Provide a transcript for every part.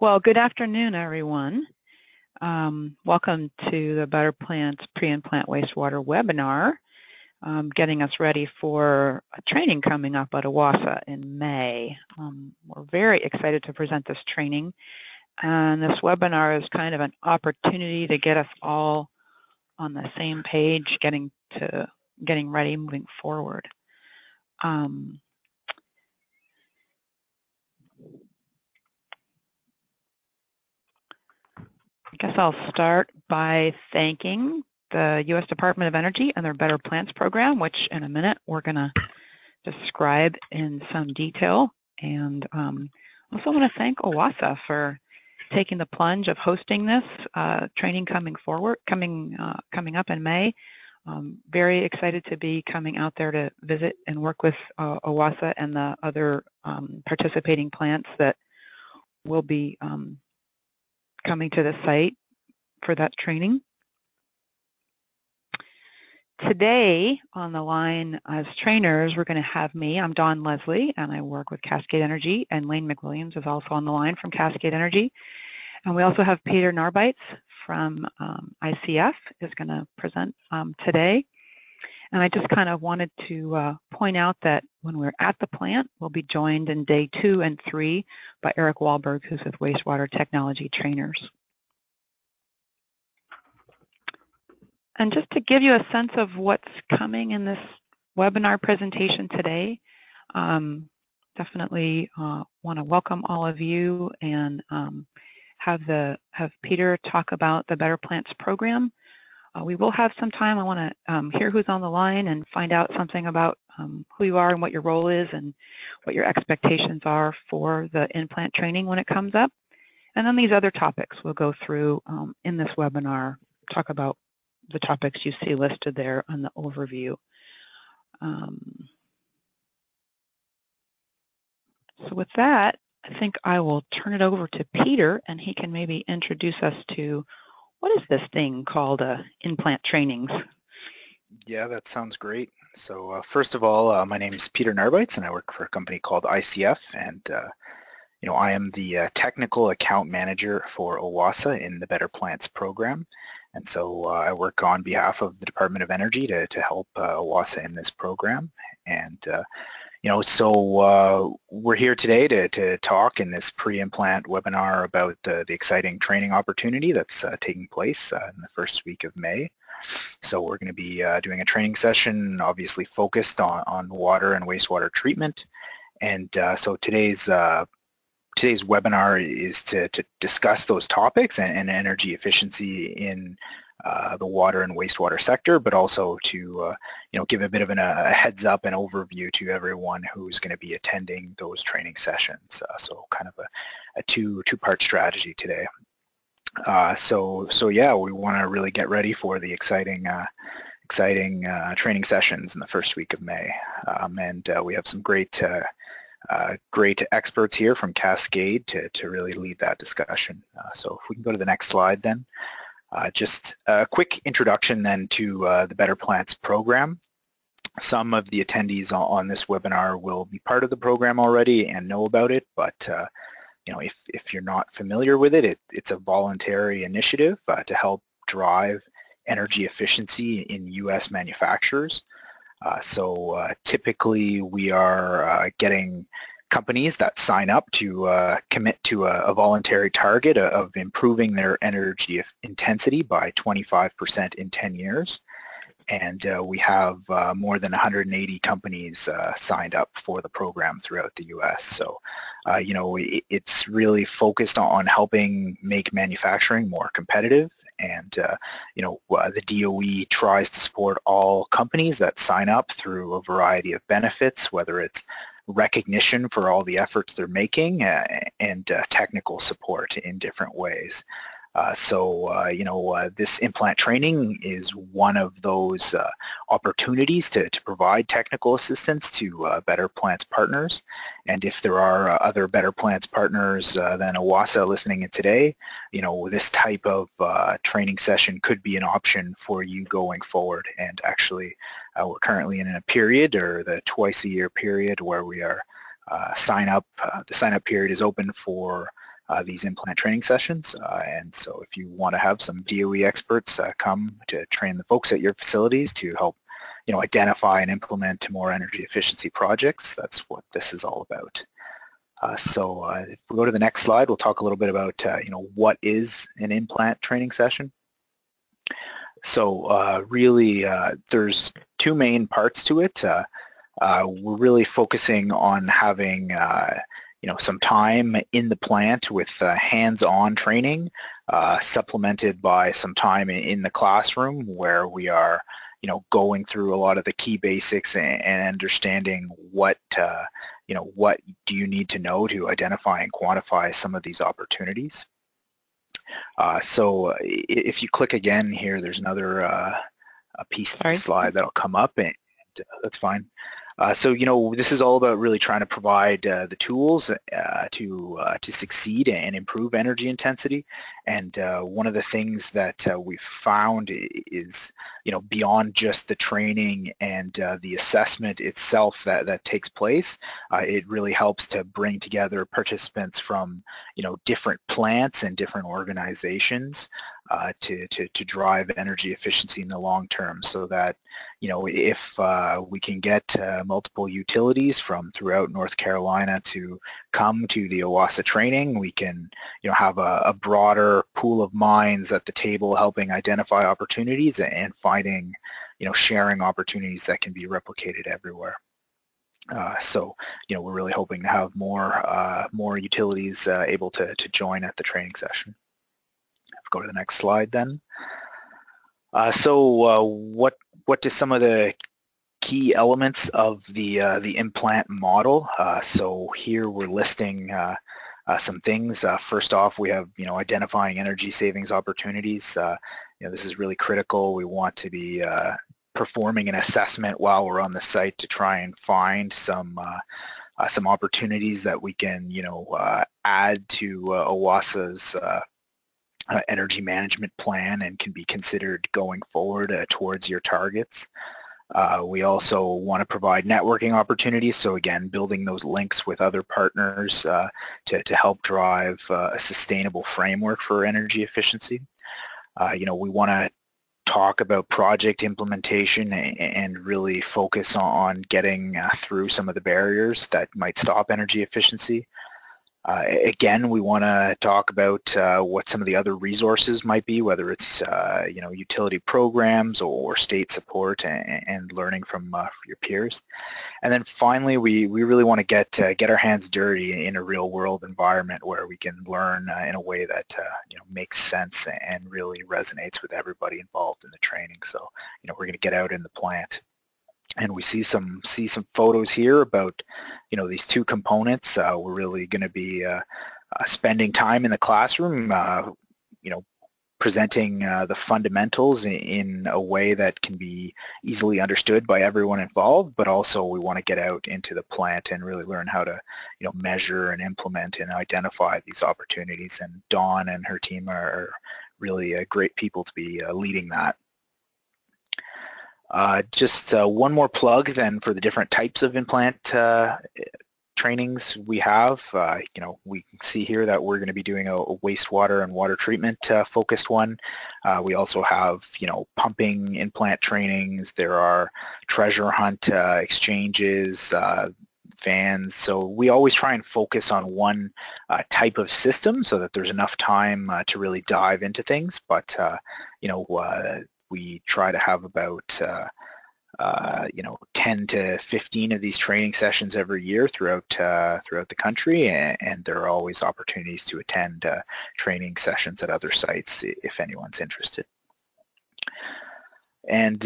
Well, good afternoon, everyone. Welcome to the Better Plants Pre-and-Plant Wastewater webinar, getting us ready for a training coming up at OWASA in May. We're very excited to present this training, and this webinar is kind of an opportunity to get us all on the same page, getting ready, moving forward. I guess I'll start by thanking the U.S. Department of Energy and their Better Plants program, which in a minute we're going to describe in some detail. And also want to thank OWASA for taking the plunge of hosting this training coming up in May. Very excited to be coming out there to visit and work with OWASA and the other participating plants that will be coming to the site for that training. Today on the line as trainers, we're going to have me. I'm Lesley, and I work with Cascade Energy, and Lane McWilliams is also on the line from Cascade Energy. And we also have Peter Narbites from ICF is going to present today. And I just kind of wanted to point out that when we're at the plant, we'll be joined in day 2 and 3 by Eric Wahlberg, who's with Wastewater Technology Trainers. And just to give you a sense of what's coming in this webinar presentation today, definitely want to welcome all of you and have Peter talk about the Better Plants program. We will have some time. I want to hear who's on the line and find out something about who you are and what your role is and what your expectations are for the in-plant training when it comes up. And then these other topics we'll go through in this webinar, talk about the topics you see listed there on the overview. So with that, I think I will turn it over to Peter, and he can maybe introduce us to what is this thing called in-plant trainings? Yeah, that sounds great. So first of all, my name is Peter Narbites, and I work for a company called ICF, and I am the technical account manager for OWASA in the Better Plants program. And so I work on behalf of the Department of Energy to help OWASA in this program. And so we're here today to talk in this pre-implant webinar about the exciting training opportunity that's taking place in the first week of May. So we're going to be doing a training session, obviously focused on water and wastewater treatment. And so today's webinar is to discuss those topics and energy efficiency in the water and wastewater sector, but also to give a bit of a heads up and overview to everyone who's going to be attending those training sessions. So kind of a two-part strategy today. So yeah, we want to really get ready for the exciting training sessions in the first week of May, and we have some great experts here from Cascade to really lead that discussion. So if we can go to the next slide then. Just a quick introduction then to the Better Plants program. Some of the attendees on this webinar will be part of the program already and know about it, but if you're not familiar with it, it's a voluntary initiative to help drive energy efficiency in U.S. manufacturers. So typically we are getting companies that sign up to commit to a voluntary target of improving their energy intensity by 25% in 10 years. And we have more than 180 companies signed up for the program throughout the U.S. So, it's really focused on helping make manufacturing more competitive. And, the DOE tries to support all companies that sign up through a variety of benefits, whether it's recognition for all the efforts they're making and technical support in different ways. This implant training is one of those opportunities to provide technical assistance to Better Plants partners. And if there are other Better Plants partners than OWASA listening in today, this type of training session could be an option for you going forward. And actually, we're currently in a period, or the twice-a-year period, where we are sign up. The sign up period is open for these implant training sessions, and so if you want to have some DOE experts come to train the folks at your facilities to help identify and implement more energy efficiency projects, that's what this is all about. So if we go to the next slide, we'll talk a little bit about what is an implant training session. So really there's two main parts to it. We're really focusing on having some time in the plant with hands-on training, supplemented by some time in the classroom where we are going through a lot of the key basics and understanding what what do you need to know to identify and quantify some of these opportunities. So if you click again here, there's another a piece of the slide that'll come up, and that's fine. So this is all about really trying to provide the tools to succeed and improve energy intensity. And one of the things that we've found is beyond just the training and the assessment itself that takes place, it really helps to bring together participants from different plants and different organizations to drive energy efficiency in the long term, so that if we can get multiple utilities from throughout North Carolina to come to the OWASA training, we can have a broader pool of minds at the table helping identify opportunities and finding sharing opportunities that can be replicated everywhere. So we're really hoping to have more utilities able to join at the training session. Go to the next slide then. So what do some of the key elements of the implant model? So here we're listing some things. First off, we have identifying energy savings opportunities. This is really critical. We want to be performing an assessment while we're on the site to try and find some opportunities that we can add to OWASA's energy management plan and can be considered going forward towards your targets. We also want to provide networking opportunities, so again, building those links with other partners to help drive a sustainable framework for energy efficiency. We want to talk about project implementation and really focus on getting through some of the barriers that might stop energy efficiency. Again, we want to talk about what some of the other resources might be, whether it's utility programs or state support and learning from your peers. And then finally, we really want to get our hands dirty in a real world environment where we can learn in a way that makes sense and really resonates with everybody involved in the training. So we're going to get out in the plant. And we see some photos here about these two components. We're really going to be spending time in the classroom, presenting the fundamentals in a way that can be easily understood by everyone involved. But also, we want to get out into the plant and really learn how to measure and implement and identify these opportunities. And Dawn and her team are really great people to be leading that. Just one more plug then for the different types of implant trainings we have. We can see here that we're going to be doing a wastewater and water treatment focused one. We also have pumping implant trainings. There are treasure hunt exchanges, vans. So we always try and focus on one type of system so that there's enough time to really dive into things. But we try to have about 10 to 15 of these training sessions every year throughout the country, and there are always opportunities to attend training sessions at other sites if anyone's interested. And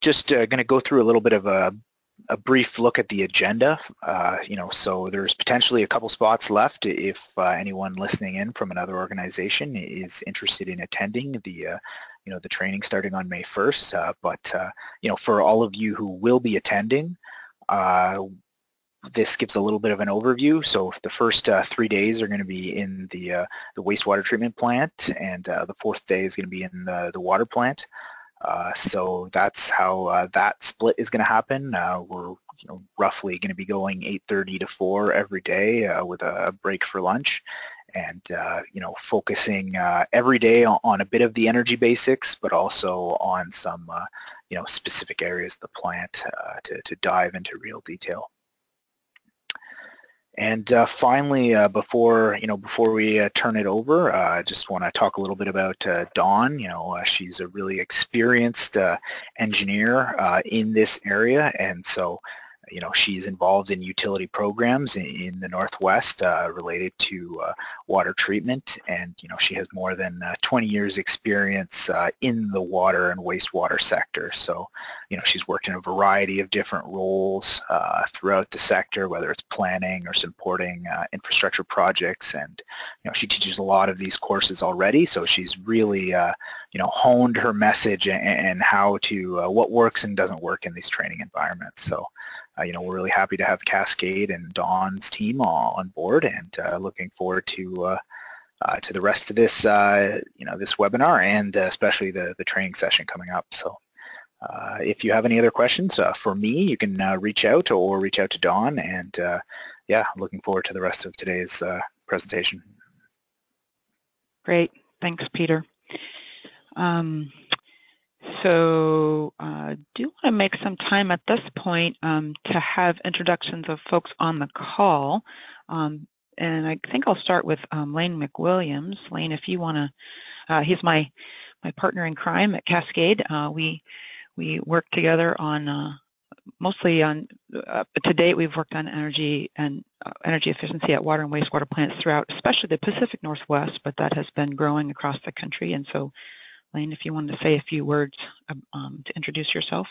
just going to go through a little bit of a brief look at the agenda. So there's potentially a couple spots left if anyone listening in from another organization is interested in attending the training starting on May 1st. But for all of you who will be attending, this gives a little bit of an overview. So the first 3 days are going to be in the wastewater treatment plant, and the fourth day is going to be in the water plant. So that's how that split is going to happen. We're roughly going to be going 8:30 to 4 every day with a break for lunch, and focusing every day on a bit of the energy basics, but also on some specific areas of the plant to dive into real detail. And finally, before we turn it over, I just want to talk a little bit about Dawn. She's a really experienced engineer in this area, and so she's involved in utility programs in the Northwest related to water treatment, and she has more than 20 years experience in the water and wastewater sector. So she's worked in a variety of different roles throughout the sector, whether it's planning or supporting infrastructure projects, and she teaches a lot of these courses already, so she's really honed her message and how to what works and doesn't work in these training environments. So we're really happy to have Cascade and Dawn's team on board, and looking forward to the rest of this this webinar, and especially the training session coming up. So if you have any other questions for me, you can reach out to Dawn, and yeah, looking forward to the rest of today's presentation. Great, thanks, Peter. So do want to make some time at this point to have introductions of folks on the call. And I think I'll start with Lane McWilliams. Lane, if you want to, he's my partner in crime at Cascade. We work together on mostly on, to date we've worked on energy and energy efficiency at water and wastewater plants throughout, especially the Pacific Northwest, but that has been growing across the country. And so Lane, if you wanted to say a few words to introduce yourself.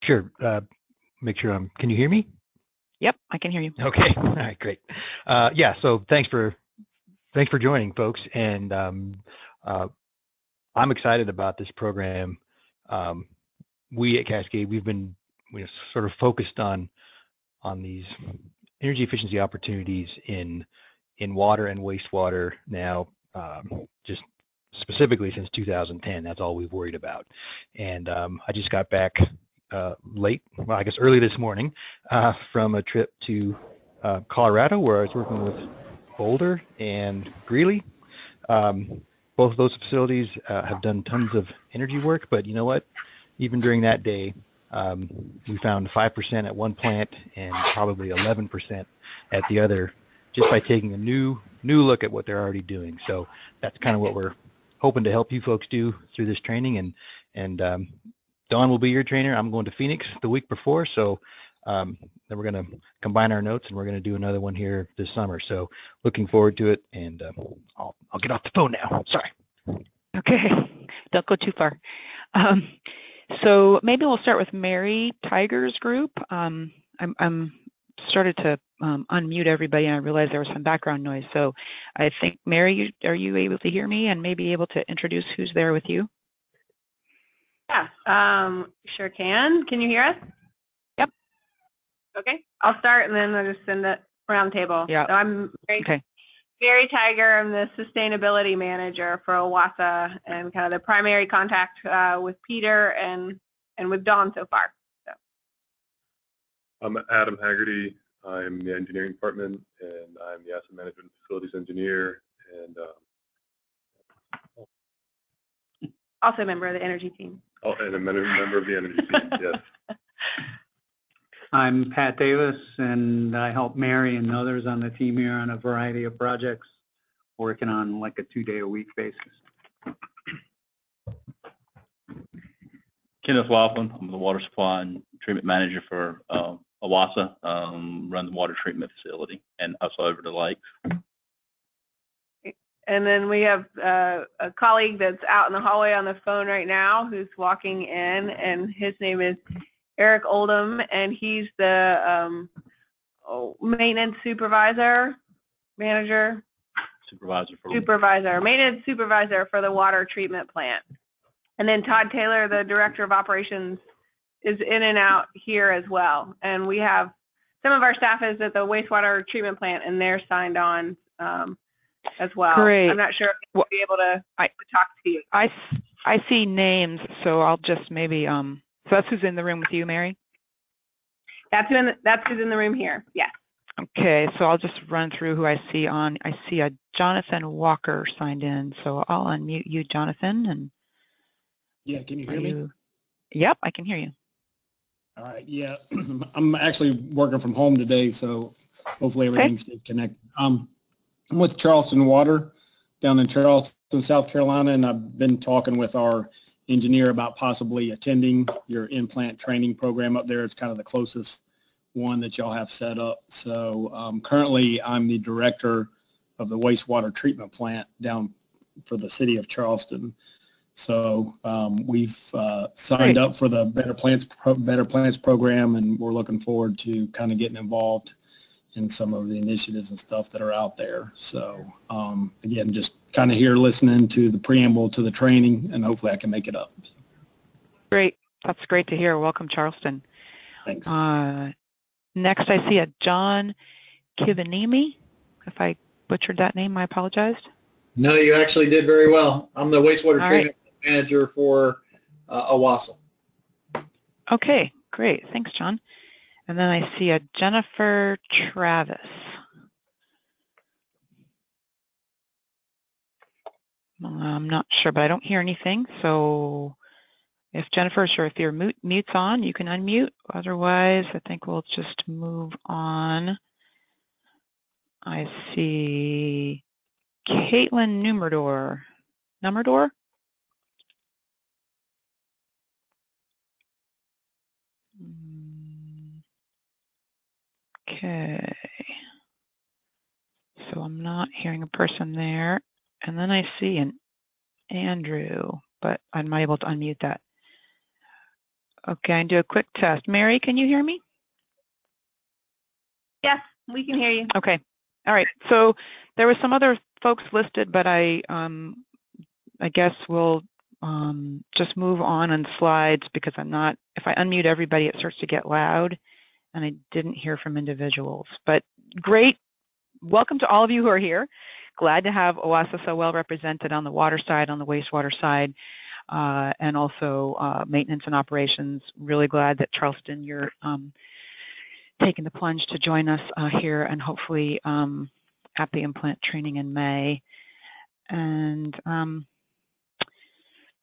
Sure. Make sure can you hear me? Yep, I can hear you. Okay. All right, great. Yeah, so thanks for joining, folks. And I'm excited about this program. We at Cascade, we're sort of focused on these energy efficiency opportunities in water and wastewater now, just specifically since 2010. That's all we've worried about. And I just got back late, well, I guess early this morning, from a trip to Colorado, where I was working with Boulder and Greeley. Both of those facilities have done tons of energy work, but you know what? Even during that day, we found 5% at one plant and probably 11% at the other, just by taking a new look at what they're already doing. So that's kind of what we're hoping to help you folks do through this training. And Dawn will be your trainer. I'm going to Phoenix the week before, so then we're going to combine our notes, and we're going to do another one here this summer. So looking forward to it, and I'll get off the phone now. Sorry. Okay, don't go too far. So maybe we'll start with Mary Tiger's group. I'm started to unmute everybody, and I realized there was some background noise. So I think, Mary, are you able to hear me and maybe able to introduce who's there with you? Yeah, sure can. Can you hear us? Yep. Okay, I'll start and then I'll just send it around the table. Yeah. So I'm Mary Tiger. I'm the sustainability manager for OWASA and kind of the primary contact with Peter and with Dawn so far. So. I'm Adam Haggerty. I'm the engineering department, and I'm the asset management facilities engineer, and also a member of the energy team. Oh, and a member of the energy team, yes. I'm Pat Davis, and I help Mary and others on the team here on a variety of projects, working on like a 2-day-a-week basis. Kenneth Laughlin. I'm the water supply and treatment manager for OWASA, run the water treatment facility, and also over the lake. And then we have a colleague that's out in the hallway on the phone right now who's walking in, and his name is Eric Oldham, and he's the maintenance supervisor, maintenance supervisor for the water treatment plant. And then Todd Taylor, the director of operations, is in and out here as well. And we have some of our staff is at the wastewater treatment plant, and they're signed on as well. Great. I'm not sure if we'll be able to talk to you. I see names, so I'll just maybe, so that's who's in the room with you, Mary? That's who's in the room here. Yes. Okay, so I'll just run through who I see on. I see a Jonathan Walker signed in, so I'll unmute you, Jonathan. And yeah, can you hear me? Yep, I can hear you. All right, yeah. I'm actually working from home today, so hopefully everything stays connected. I'm with Charleston Water down in Charleston, South Carolina, and I've been talking with our engineer about possibly attending your in-plant training program up there. It's kind of the closest one that y'all have set up. So currently I'm the director of the wastewater treatment plant down for the city of Charleston. So we've signed up for the Better Plants program, and we're looking forward to kind of getting involved in some of the initiatives and stuff that are out there. So again, just kind of here listening to the preamble to the training, and hopefully I can make it up. Great. That's great to hear. Welcome, Charleston. Thanks. Next, I see a John Kivanimi. If I butchered that name, I apologize. No, you actually did very well. I'm the wastewater treatment manager for OWASA. Okay, great. Thanks, John. And then I see a Jennifer Travis. I'm not sure, but I don't hear anything. So if Jennifer, sure, if your mute's on, you can unmute. Otherwise, I think we'll just move on. I see Caitlin Numerdor. Okay. So I'm not hearing a person there. And then I see an Andrew, but I'm not able to unmute that. Okay, I can do a quick test. Mary, can you hear me? Yes, we can hear you. Okay. All right. So there were some other folks listed, but I guess we'll just move on slides because I'm not, if I unmute everybody, it starts to get loud, and I didn't hear from individuals. But great. Welcome to all of you who are here. Glad to have OWASA so well represented on the water side, on the wastewater side, and also maintenance and operations. Really glad that Charleston, you're taking the plunge to join us here, and hopefully at the implant training in May. And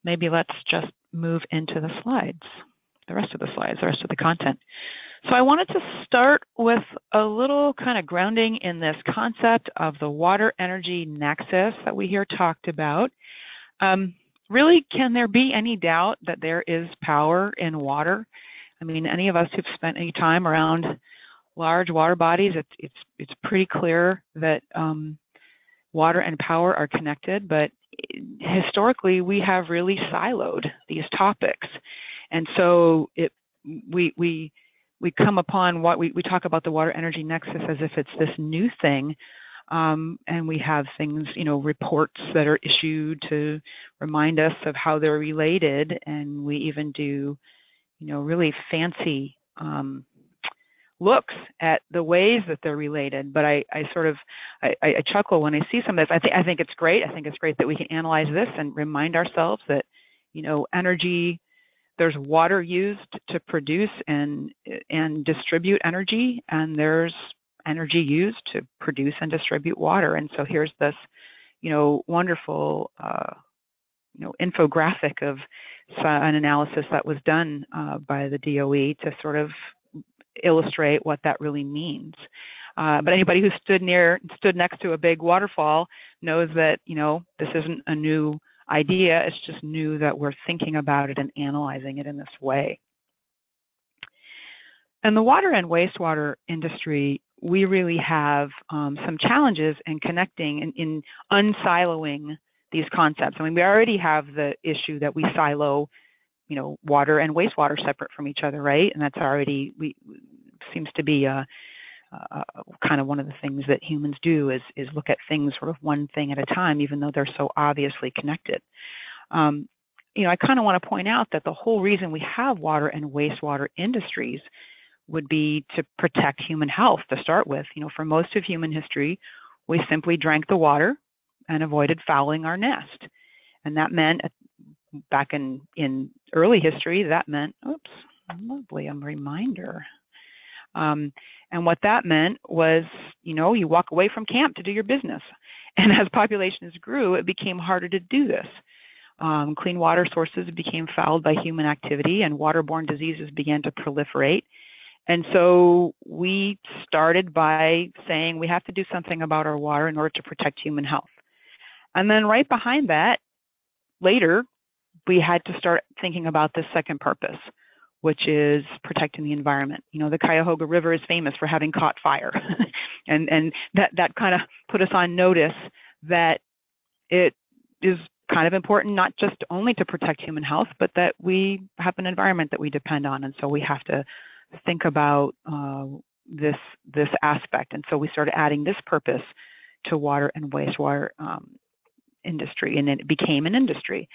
maybe let's just move into the slides, the rest of the content. So I wanted to start with a little kind of grounding in this concept of the water energy nexus that we hear talked about. Really, can there be any doubt that there is power in water? I mean, any of us who've spent any time around large water bodies, it's pretty clear that water and power are connected, but historically we have really siloed these topics. And so we come upon what we talk about the water energy nexus as if it's this new thing, and we have things, reports that are issued to remind us of how they're related, and we even do, really fancy looks at the ways that they're related. But I chuckle when I see some of this. I think it's great. I think it's great that we can analyze this and remind ourselves that, energy, there's water used to produce and distribute energy, and there's energy used to produce and distribute water. And so here's this, wonderful, infographic of an analysis that was done by the DOE to sort of illustrate what that really means. But anybody who stood next to a big waterfall knows that, this isn't a new idea. It's just new that we're thinking about it and analyzing it in this way. In the water and wastewater industry, we really have some challenges in connecting, in unsiloing these concepts. I mean, we already have the issue that we silo, water and wastewater separate from each other, right? And that's already, seems to be kind of one of the things that humans do is look at things sort of one thing at a time, even though they're so obviously connected. I kind of want to point out that the whole reason we have water and wastewater industries would be to protect human health to start with. For most of human history, we simply drank the water and avoided fouling our nest. And that meant, back in early history, that meant, oops, lovely, a reminder. And what that meant was, you walk away from camp to do your business. And as populations grew, it became harder to do this. Clean water sources became fouled by human activity, and waterborne diseases began to proliferate. And so we started by saying we have to do something about our water in order to protect human health. And then right behind that, later, we had to start thinking about this second purpose, which is protecting the environment. The Cuyahoga River is famous for having caught fire. and that kind of put us on notice that it is kind of important not just only to protect human health, but that we have an environment that we depend on. And so we have to think about this aspect. And so we started adding this purpose to water and wastewater industry, and it became an industry.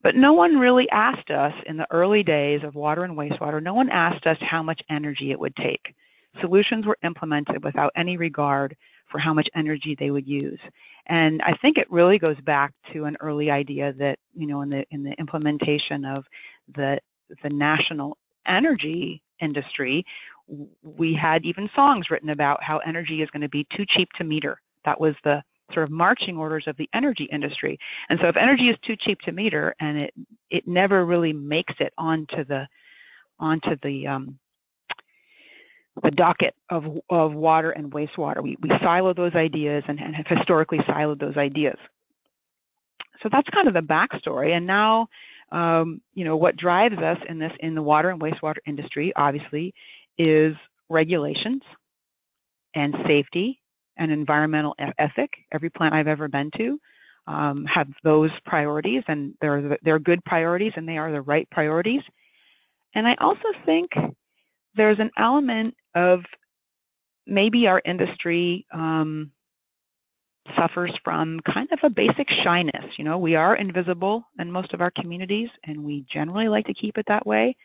But no one really asked us in the early days of water and wastewater, no one asked us how much energy it would take. Solutions were implemented without any regard for how much energy they would use. And I think it really goes back to an early idea that, in the implementation of the national energy industry, we had even songs written about how energy is going to be too cheap to meter. That was the sort of marching orders of the energy industry. And so if energy is too cheap to meter and it never really makes it onto the docket of water and wastewater, we silo those ideas and have historically siloed those ideas. So that's kind of the backstory. And now, what drives us in the water and wastewater industry, obviously, is regulations and safety and environmental ethic. Every plant I've ever been to have those priorities, and they're good priorities, and they are the right priorities. And I also think there's an element of maybe our industry suffers from kind of a basic shyness. We are invisible in most of our communities, and we generally like to keep it that way.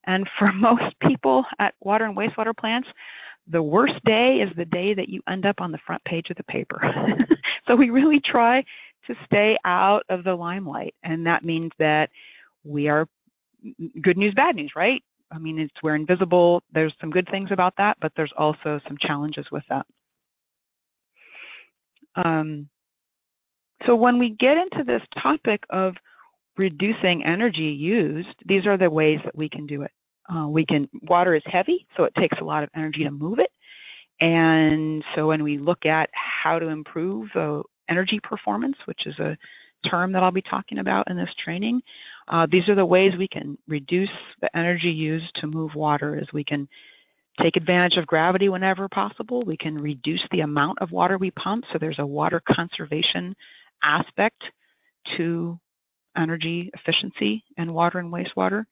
And for most people at water and wastewater plants, the worst day is the day that you end up on the front page of the paper. So we really try to stay out of the limelight, and that means that we are good news, bad news, right? I mean, we're invisible. There's some good things about that, but there's also some challenges with that. So when we get into this topic of reducing energy used, these are the ways that we can do it. Water is heavy, so it takes a lot of energy to move it. And so when we look at how to improve energy performance, which is a term that I'll be talking about in this training, these are the ways we can reduce the energy used to move water. Is we can take advantage of gravity whenever possible. We can reduce the amount of water we pump, so there's a water conservation aspect to energy efficiency in water and wastewater.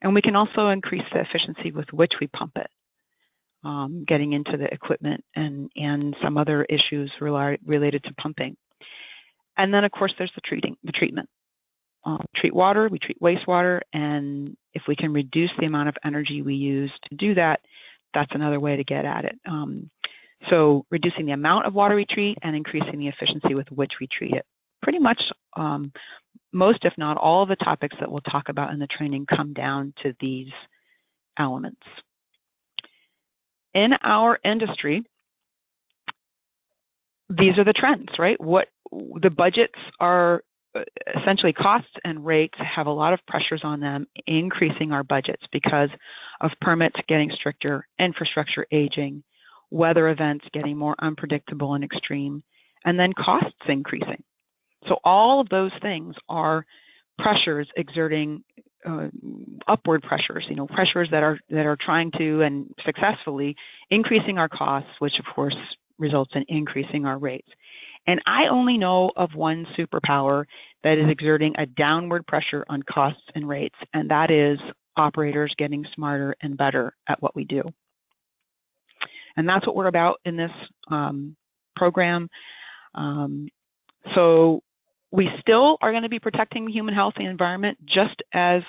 And we can also increase the efficiency with which we pump it, getting into the equipment and some other issues related to pumping. And then, of course, there's the treatment. Treat water, we treat wastewater, and if we can reduce the amount of energy we use to do that, that's another way to get at it. So reducing the amount of water we treat and increasing the efficiency with which we treat it. Pretty much most, if not all, of the topics that we'll talk about in the training come down to these elements. In our industry, these are the trends, right? What the budgets are, essentially costs and rates have a lot of pressures on them, increasing our budgets because of permits getting stricter, infrastructure aging, weather events getting more unpredictable and extreme, and then costs increasing. So all of those things are pressures exerting upward pressures, pressures that are trying to and successfully increasing our costs, which of course results in increasing our rates. And I only know of one superpower that is exerting a downward pressure on costs and rates, and that is operators getting smarter and better at what we do. And that's what we're about in this program. So we still are going to be protecting human health and environment just as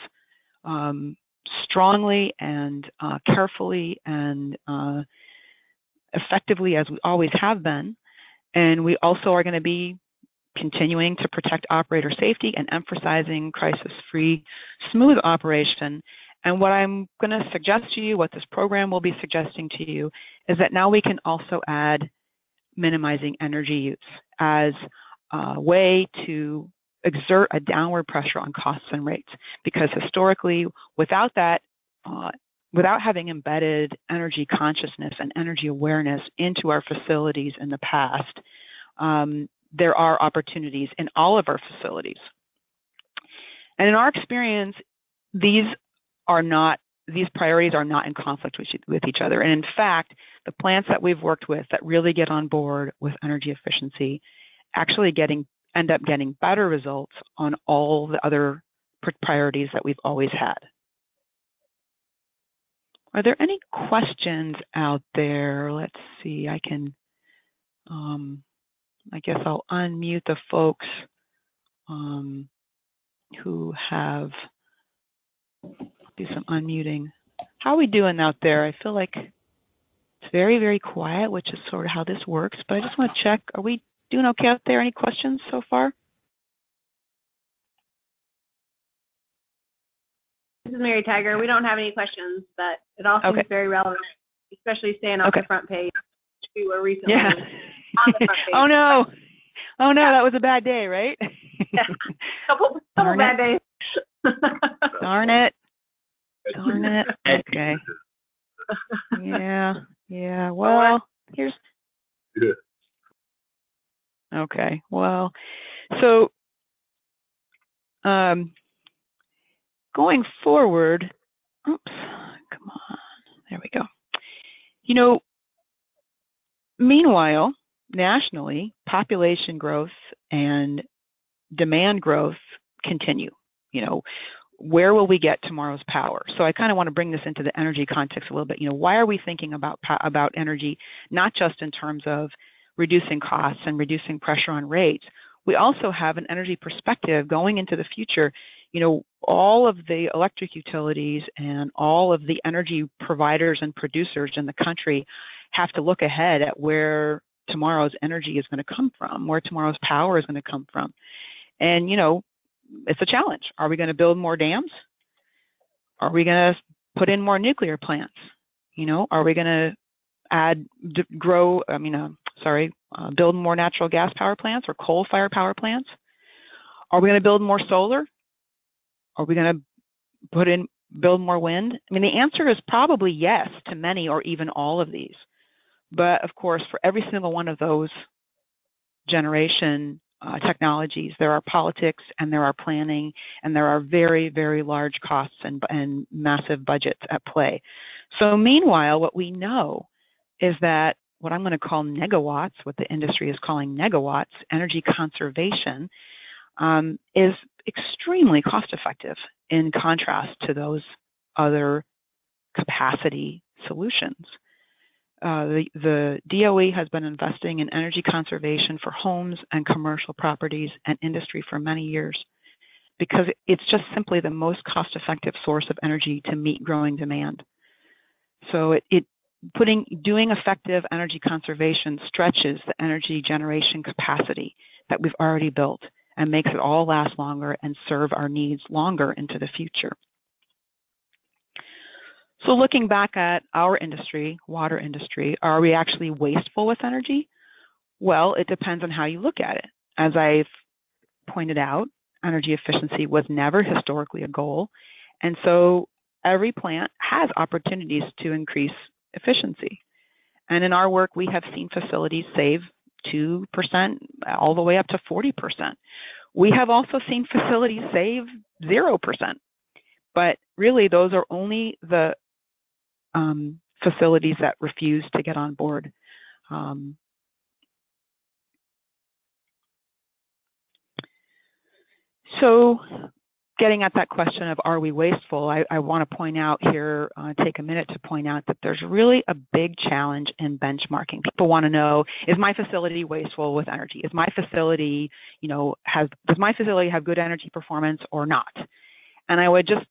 strongly and carefully and effectively as we always have been. And we also are going to be continuing to protect operator safety and emphasizing crisis-free, smooth operation. And what I'm going to suggest to you, what this program will be suggesting to you, is that now we can also add minimizing energy use as a way to exert a downward pressure on costs and rates. Because historically, without that, without having embedded energy consciousness and energy awareness into our facilities in the past, there are opportunities in all of our facilities. And in our experience, these priorities are not in conflict with each other. And in fact, the plants that we've worked with that really get on board with energy efficiency actually end up getting better results on all the other priorities that we've always had. Are there any questions out there? Let's see, I guess I'll unmute the folks who have, do some unmuting. How are we doing out there? I feel like it's very, very quiet, which is sort of how this works, but I just want to check, are we doing okay out there? Any questions so far? This is Mary Tiger. We don't have any questions, but it all seems very relevant, especially staying off the front page, which we were recently on the front page. Oh no, that was a bad day, right? Yeah. couple bad days. Darn it. Okay. Yeah, well, here's... Okay, well, so going forward, oops, come on, there we go. You know, meanwhile, nationally, population growth and demand growth continue. You know, where will we get tomorrow's power? So I kind of want to bring this into the energy context a little bit. You know, why are we thinking about energy, not just in terms of reducing costs and reducing pressure on rates? We also have an energy perspective going into the future. You know, all of the electric utilities and all of the energy providers and producers in the country have to look ahead at where tomorrow's energy is going to come from, where tomorrow's power is going to come from. And, you know, it's a challenge. Are we going to build more dams? Are we going to put in more nuclear plants? You know, are we going to build more natural gas power plants or coal-fired power plants? Are we going to build more solar? Are we going to build more wind? I mean, the answer is probably yes to many or even all of these. But of course, for every single one of those generation technologies, there are politics and there are planning and there are very, very large costs and massive budgets at play. So meanwhile, what we know is that what I'm going to call negawatts, what the industry is calling negawatts, energy conservation, is extremely cost effective in contrast to those other capacity solutions. The DOE has been investing in energy conservation for homes and commercial properties and industry for many years because it's just simply the most cost-effective source of energy to meet growing demand. So doing effective energy conservation stretches the energy generation capacity that we've already built and makes it all last longer and serve our needs longer into the future. So looking back at our industry, water industry, are we actually wasteful with energy? Well, it depends on how you look at it. As I've pointed out, energy efficiency was never historically a goal, and so every plant has opportunities to increase efficiency. And in our work, we have seen facilities save 2% all the way up to 40%. We have also seen facilities save 0%, but really those are only the facilities that refuse to get on board. So getting at that question of are we wasteful, I want to point out here, take a minute to point out that there's really a big challenge in benchmarking. People want to know, is my facility wasteful with energy? Is my facility, you know, does my facility have good energy performance or not? And I would just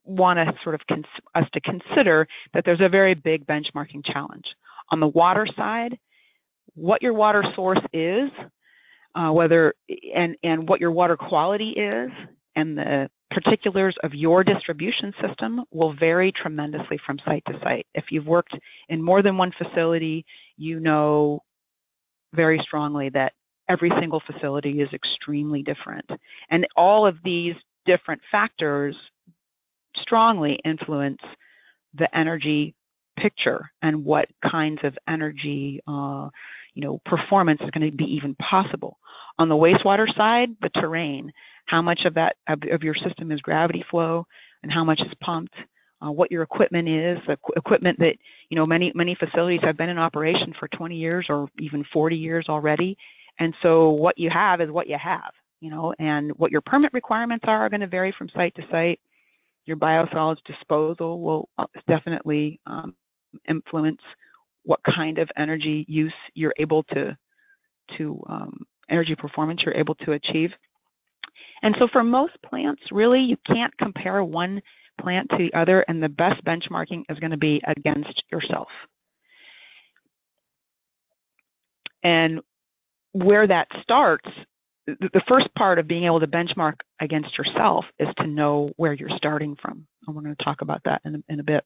want to sort of us to consider that there's a very big benchmarking challenge. On the water side, what your water source is, and what your water quality is, and the particulars of your distribution system will vary tremendously from site to site. If you've worked in more than one facility, you know very strongly that every single facility is extremely different. And all of these different factors strongly influence the energy picture and what kinds of energy performance is going to be even possible. On the wastewater side, the terrain, how much of that of your system is gravity flow and how much is pumped, what your equipment is, the equipment that many facilities have been in operation for 20 years or even 40 years already, and so what you have is what you have, and what your permit requirements are going to vary from site to site. Your biosolids disposal will definitely influence what kind of energy use you're able to energy performance you're able to achieve. And so for most plants, really, you can't compare one plant to the other, and the best benchmarking is going to be against yourself. And where that starts, the first part of being able to benchmark against yourself is to know where you're starting from. And we're going to talk about that in a bit.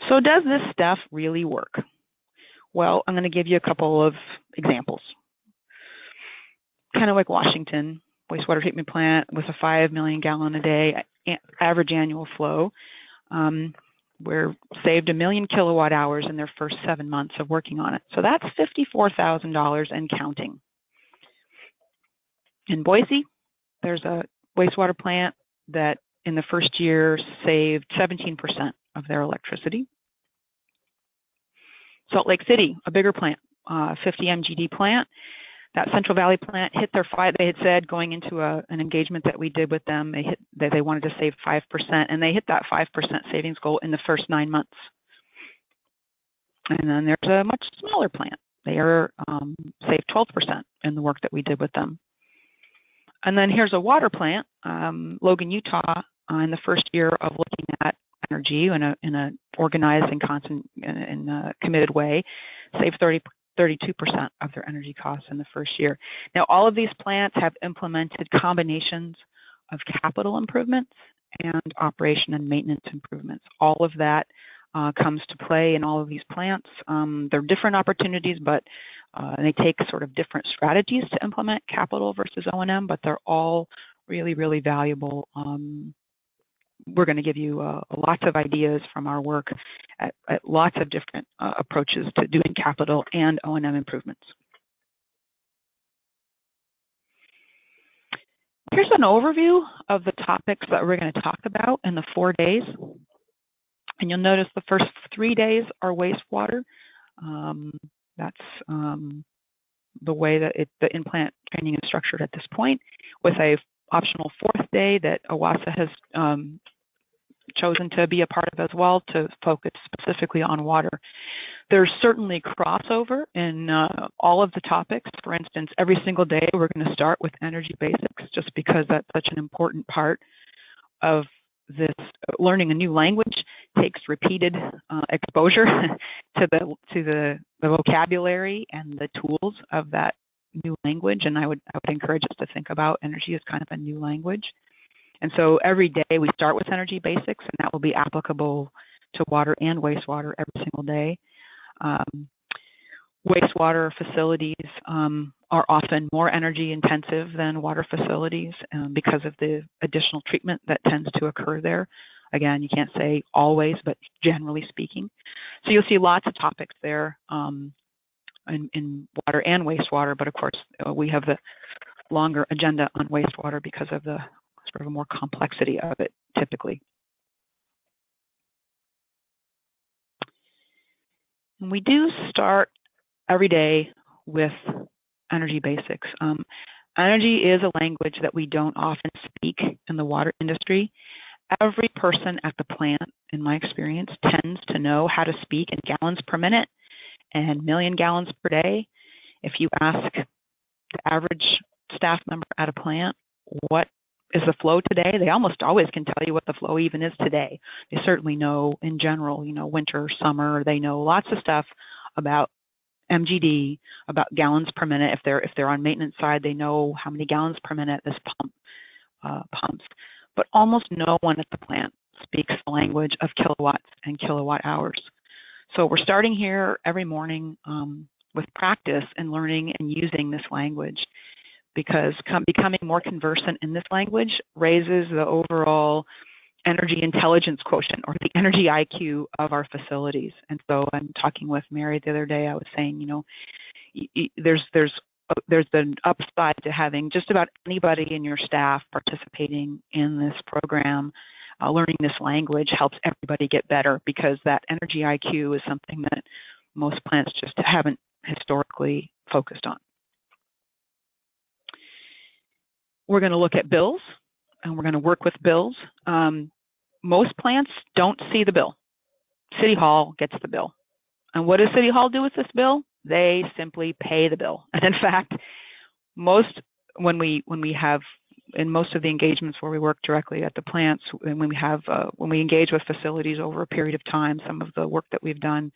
So does this stuff really work? Well, I'm going to give you a couple of examples. Kind of like Washington, wastewater treatment plant with a 5 million gallon a day average annual flow. We're saved 1 million kilowatt hours in their first 7 months of working on it. So that's $54,000 and counting. In Boise, there's a wastewater plant that in the first year saved 17% of their electricity. Salt Lake City, a bigger plant, 50 MGD plant. That Central Valley plant hit their they had said going into an engagement that we did with them, they wanted to save 5%, and they hit that 5% savings goal in the first 9 months. And then there's a much smaller plant. They are saved 12% in the work that we did with them. And then here's a water plant, Logan, Utah, in the first year of looking at energy in a organized and constant and committed way, saved 32% of their energy costs in the first year. Now, all of these plants have implemented combinations of capital improvements and operation and maintenance improvements. All of that comes to play in all of these plants. They're different opportunities, but they take sort of different strategies to implement capital versus O&M, but they're all really, really valuable. We're going to give you lots of ideas from our work at lots of different approaches to doing capital and O&M improvements. Here's an overview of the topics that we're going to talk about in the 4 days. And you'll notice the first 3 days are wastewater. That's the way that the in-plant training is structured at this point, with a optional 4th day that OWASA has chosen to be a part of as well, to focus specifically on water. There's certainly crossover in all of the topics. For instance, every single day we're going to start with energy basics, just because that's such an important part of this. Learning a new language takes repeated exposure to the vocabulary and the tools of that new language, and I would encourage us to think about energy as kind of a new language. And so every day we start with energy basics, and that will be applicable to water and wastewater every single day. Wastewater facilities are often more energy intensive than water facilities because of the additional treatment that tends to occur there. Again, you can't say always, but generally speaking. So you'll see lots of topics there in water and wastewater, but of course we have the longer agenda on wastewater because of the sort of more complexity of it typically. And we do start every day with energy basics. Energy is a language that we don't often speak in the water industry. Every person at the plant, in my experience, tends to know how to speak in gallons per minute and million gallons per day. If you ask the average staff member at a plant, what is the flow today? They almost always can tell you what the flow even is today. They certainly know in general, winter, summer, they know lots of stuff about MGD, about gallons per minute. If they're on maintenance side, they know how many gallons per minute this pump pumps. But almost no one at the plant speaks the language of kilowatts and kilowatt hours. So we're starting here every morning with practice and learning and using this language, because becoming more conversant in this language raises the overall energy intelligence quotient, or the energy IQ of our facilities. And so I'm talking with Mary the other day, I was saying, you know, there's an upside to having just about anybody in your staff participating in this program. Learning this language helps everybody get better, because that energy IQ is something that most plants just haven't historically focused on. We're going to look at bills, and we're going to work with bills. Most plants don't see the bill. City Hall gets the bill. And what does City Hall do with this bill? They simply pay the bill. And in fact, when we have, in most of the engagements where we work directly at the plants, and when we engage with facilities over a period of time, some of the work that we've done,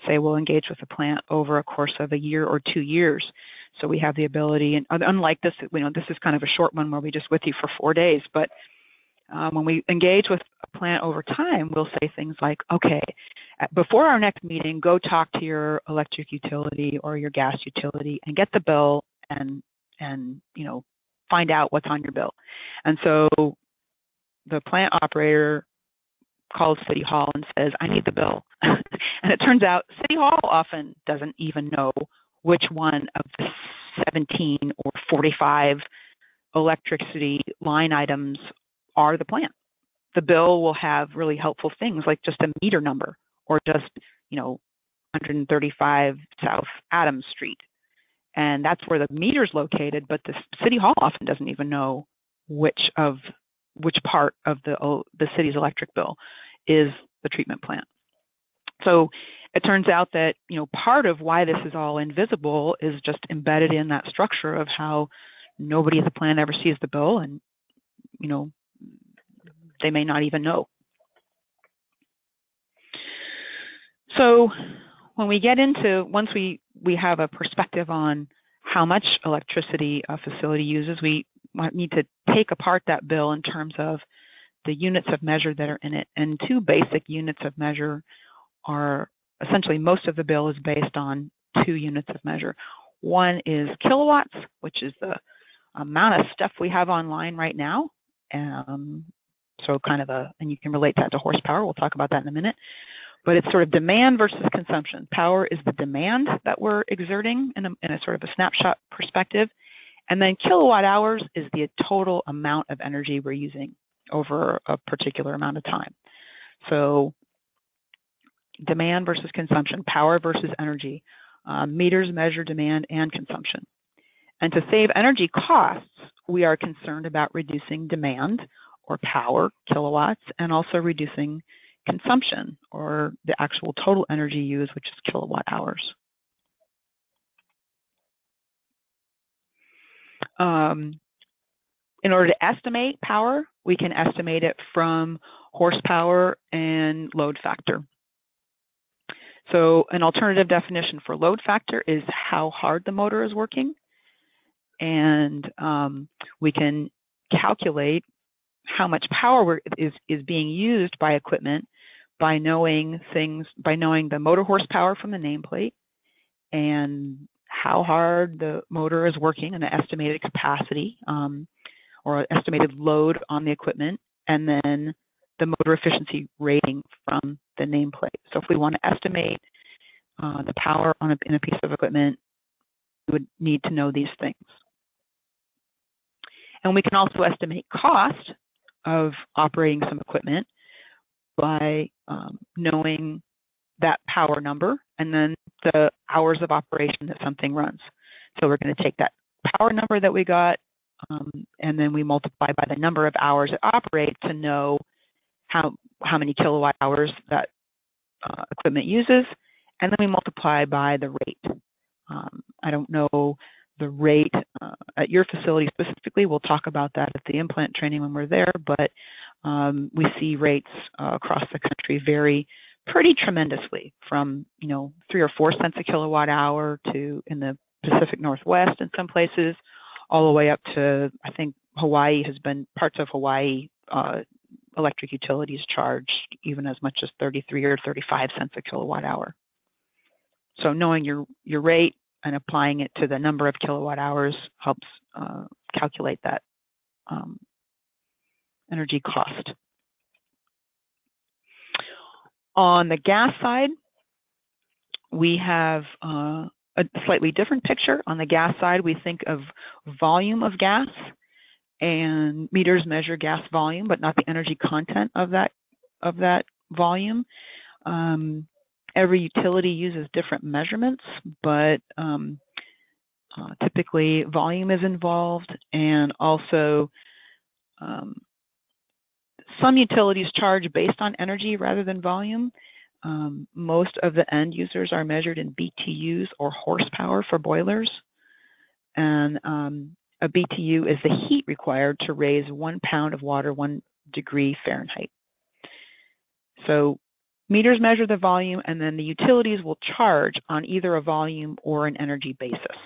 say we'll engage with a plant over a course of a year or 2 years. So we have the ability, and unlike this, you know, this is kind of a short one where we just with you for 4 days, but when we engage with a plant over time, we'll say things like, okay, before our next meeting, go talk to your electric utility or your gas utility and get the bill and you know, find out what's on your bill. And so the plant operator calls City Hall and says, I need the bill. And it turns out City Hall often doesn't even know which one of the 17 or 45 electricity line items are the plant. The bill will have really helpful things like just a meter number, or just, you know, 135 South Adams Street. And that's where the meter's located, but the City Hall often doesn't even know which part of the city's electric bill is the treatment plant. So it turns out that, you know, part of why this is all invisible is just embedded in that structure of how nobody at the plant ever sees the bill, and, you know, they may not even know. So when we get into, once we have a perspective on how much electricity a facility uses, we might need to take apart that bill in terms of the units of measure that are in it. And 2 basic units of measure are, essentially most of the bill is based on 2 units of measure. One is kilowatts, which is the amount of stuff we have online right now. So kind of and you can relate that to horsepower. We'll talk about that in a minute. But it's sort of demand versus consumption. Power is the demand that we're exerting in a sort of a snapshot perspective. And then kilowatt hours is the total amount of energy we're using over a particular amount of time. So demand versus consumption, power versus energy. Meters measure demand and consumption. And to save energy costs, we are concerned about reducing demand, or power, kilowatts, and also reducing consumption, or the actual total energy used, which is kilowatt hours. In order to estimate power, we can estimate it from horsepower and load factor. So an alternative definition for load factor is how hard the motor is working, and we can calculate how much power is being used by equipment by knowing the motor horsepower from the nameplate, and how hard the motor is working, and the estimated capacity or estimated load on the equipment, and then the motor efficiency rating from the nameplate. So if we want to estimate the power in a piece of equipment, we would need to know these things. And we can also estimate cost of operating some equipment by knowing that power number and then the hours of operation that something runs. So we're going to take that power number that we got and then we multiply by the number of hours it operates to know how many kilowatt hours that equipment uses, and then we multiply by the rate. I don't know the rate at your facility specifically. We'll talk about that at the implant training when we're there, but we see rates across the country vary pretty tremendously from 3 or 4 cents a kilowatt hour to in the Pacific Northwest in some places, all the way up to I think Hawaii has been, parts of Hawaii, electric utilities charged even as much as 33 or 35 cents a kilowatt hour. So knowing your rate and applying it to the number of kilowatt hours helps calculate that energy cost. On the gas side, we have a slightly different picture. On the gas side, we think of volume of gas, and meters measure gas volume, but not the energy content of that volume. Every utility uses different measurements, but typically volume is involved, and also some utilities charge based on energy rather than volume. Most of the end users are measured in BTUs or horsepower for boilers, and a BTU is the heat required to raise 1 pound of water 1 degree Fahrenheit. So meters measure the volume, and then the utilities will charge on either a volume or an energy basis.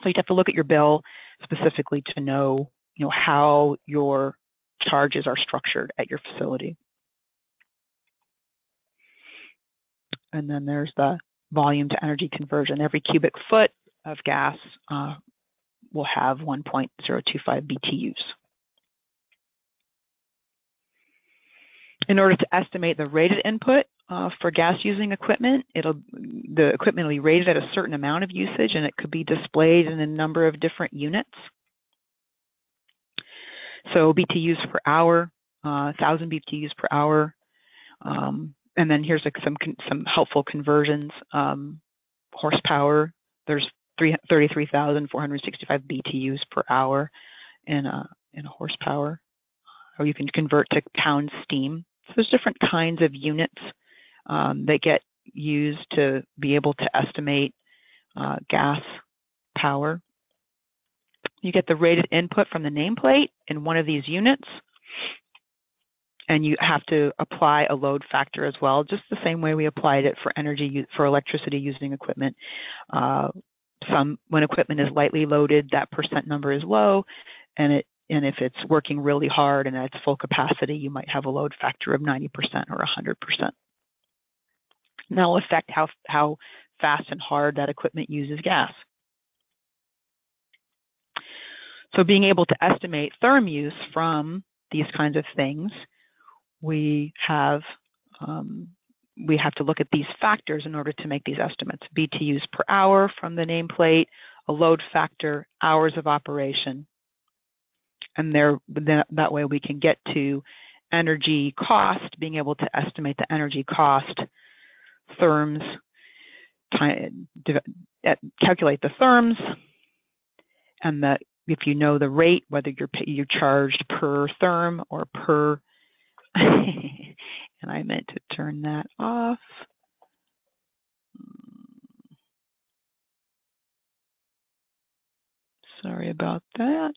So you'd have to look at your bill specifically to know, how your charges are structured at your facility. And then there's the volume to energy conversion. Every cubic foot of gas will have 1.025 BTUs. In order to estimate the rated input for gas using equipment, the equipment will be rated at a certain amount of usage, and it could be displayed in a number of different units. So BTUs per hour, 1,000 BTUs per hour, and then here's some helpful conversions. Horsepower, there's 33,465 BTUs per hour in a horsepower, or you can convert to pound steam. So there's different kinds of units that get used to be able to estimate gas power. You get the rated input from the nameplate in one of these units, and you have to apply a load factor as well, just the same way we applied it for electricity using equipment. When equipment is lightly loaded, that percent number is low, and if it's working really hard and at its full capacity, you might have a load factor of 90% or 100%. And that will affect how fast and hard that equipment uses gas. So being able to estimate therm use from these kinds of things, we have to look at these factors in order to make these estimates. BTUs per hour from the nameplate, a load factor, hours of operation. And that way we can get to energy cost, being able to estimate the energy cost, therms, calculate the therms, and that if you know the rate, whether you're charged per therm or per, and I meant to turn that off. Sorry about that.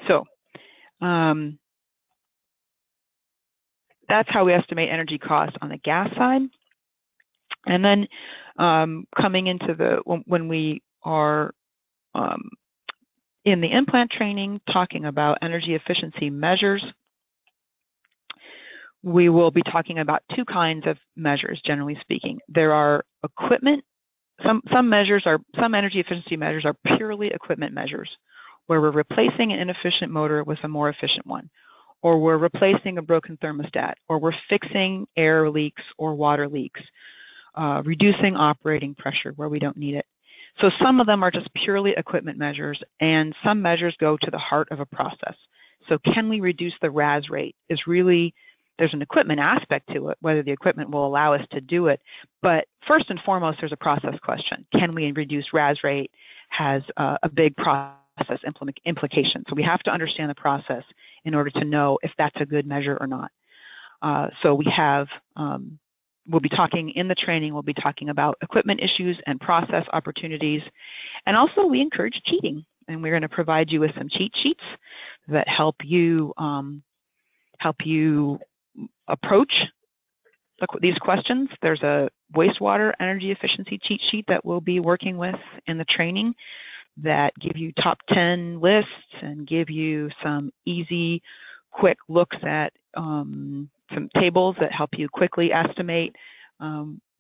So that's how we estimate energy cost on the gas side. And then coming into when we are in the in-plant training talking about energy efficiency measures, we will be talking about two kinds of measures, generally speaking. There are equipment, some energy efficiency measures are purely equipment measures, where we're replacing an inefficient motor with a more efficient one, or we're replacing a broken thermostat, or we're fixing air leaks or water leaks, reducing operating pressure where we don't need it. So some of them are just purely equipment measures, and some measures go to the heart of a process. So can we reduce the RAS rate is really, there's an equipment aspect to it, whether the equipment will allow us to do it. But first and foremost, there's a process question. Can we reduce RAS rate has a big process implication. So we have to understand the process in order to know if that's a good measure or not. So we have, we'll be talking in the training, we'll be talking about equipment issues and process opportunities. And also we encourage cheating. and we're going to provide you with some cheat sheets that help you approach these questions. There's a wastewater energy efficiency cheat sheet that we'll be working with in the training that give you top 10 lists and give you some easy, quick looks at some tables that help you quickly estimate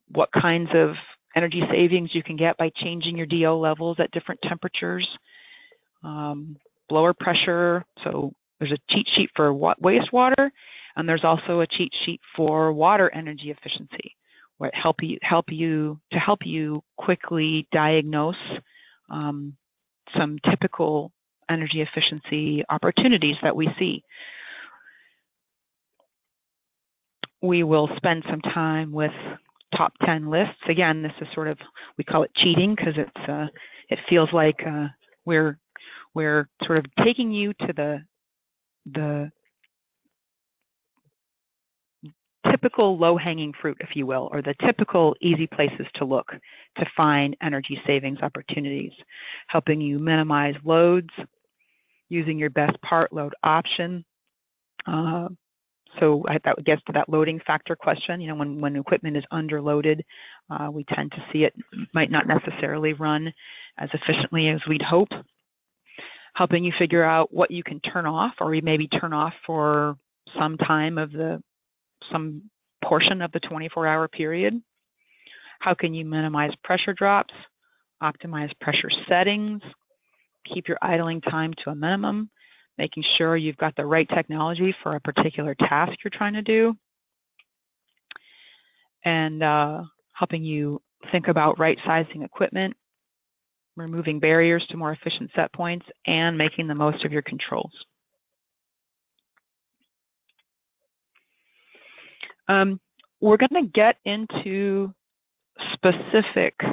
what kinds of energy savings you can get by changing your DO levels at different temperatures, blower pressure. So there's a cheat sheet for wastewater, and there's also a cheat sheet for water energy efficiency, where it help you quickly diagnose some typical energy efficiency opportunities that we see. We will spend some time with top 10 lists. Again, this is sort of, we call it cheating because it feels like we're sort of taking you to the typical low-hanging fruit, if you will, or the typical easy places to look to find energy savings opportunities, helping you minimize loads, using your best part load option. So that gets to that loading factor question. You know, when equipment is underloaded, we tend to see it might not necessarily run as efficiently as we'd hope. Helping you figure out what you can turn off, or maybe turn off for some time of some portion of the 24-hour period. How can you minimize pressure drops, optimize pressure settings, keep your idling time to a minimum, making sure you've got the right technology for a particular task you're trying to do, and helping you think about right-sizing equipment, removing barriers to more efficient set points, and making the most of your controls. We're going to get into specific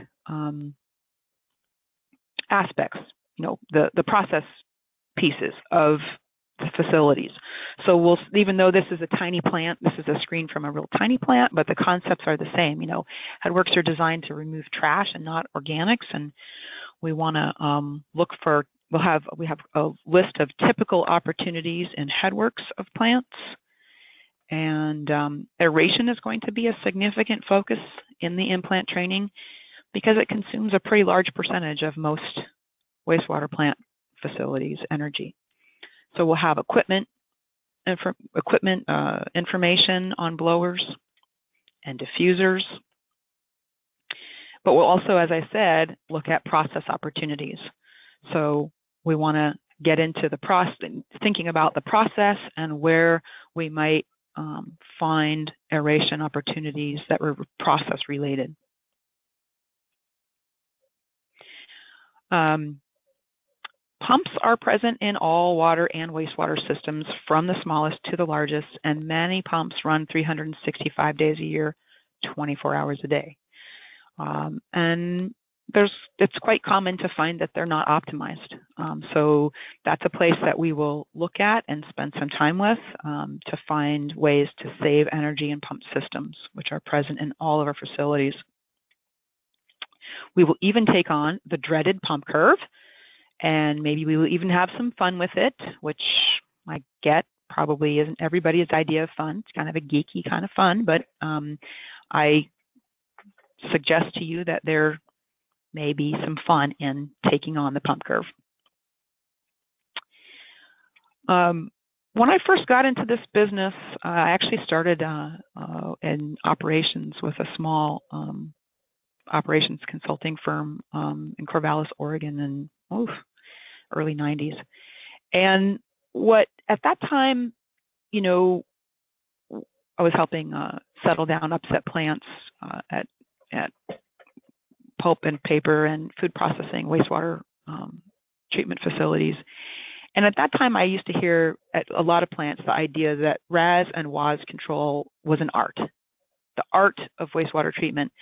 aspects, you know, the process pieces of the facilities. So even though this is a tiny plant, this is a screen from a real tiny plant, but the concepts are the same. You know, headworks are designed to remove trash and not organics, and we want to look for, we have a list of typical opportunities in headworks of plants. And aeration is going to be a significant focus in the in-plant training because it consumes a pretty large percentage of most wastewater plant facilities' energy. So we'll have equipment information on blowers and diffusers. But we'll also, as I said, look at process opportunities. So we want to get into the process, thinking about the process and where we might find aeration opportunities that were process related. Pumps are present in all water and wastewater systems, from the smallest to the largest, and many pumps run 365 days a year, 24 hours a day. And it's quite common to find that they're not optimized. So that's a place that we will look at and spend some time with to find ways to save energy in pump systems, which are present in all of our facilities. We will even take on the dreaded pump curve, and maybe we will even have some fun with it, which I get probably isn't everybody's idea of fun. It's kind of a geeky kind of fun, but I suggest to you that there may be some fun in taking on the pump curve. When I first got into this business, I actually started in operations with a small operations consulting firm in Corvallis, Oregon in early 90s. And what at that time, you know, I was helping settle down upset plants at pulp and paper and food processing, wastewater treatment facilities. And at that time, I used to hear at a lot of plants the idea that RAS and WAS control was an art, the art of wastewater treatment.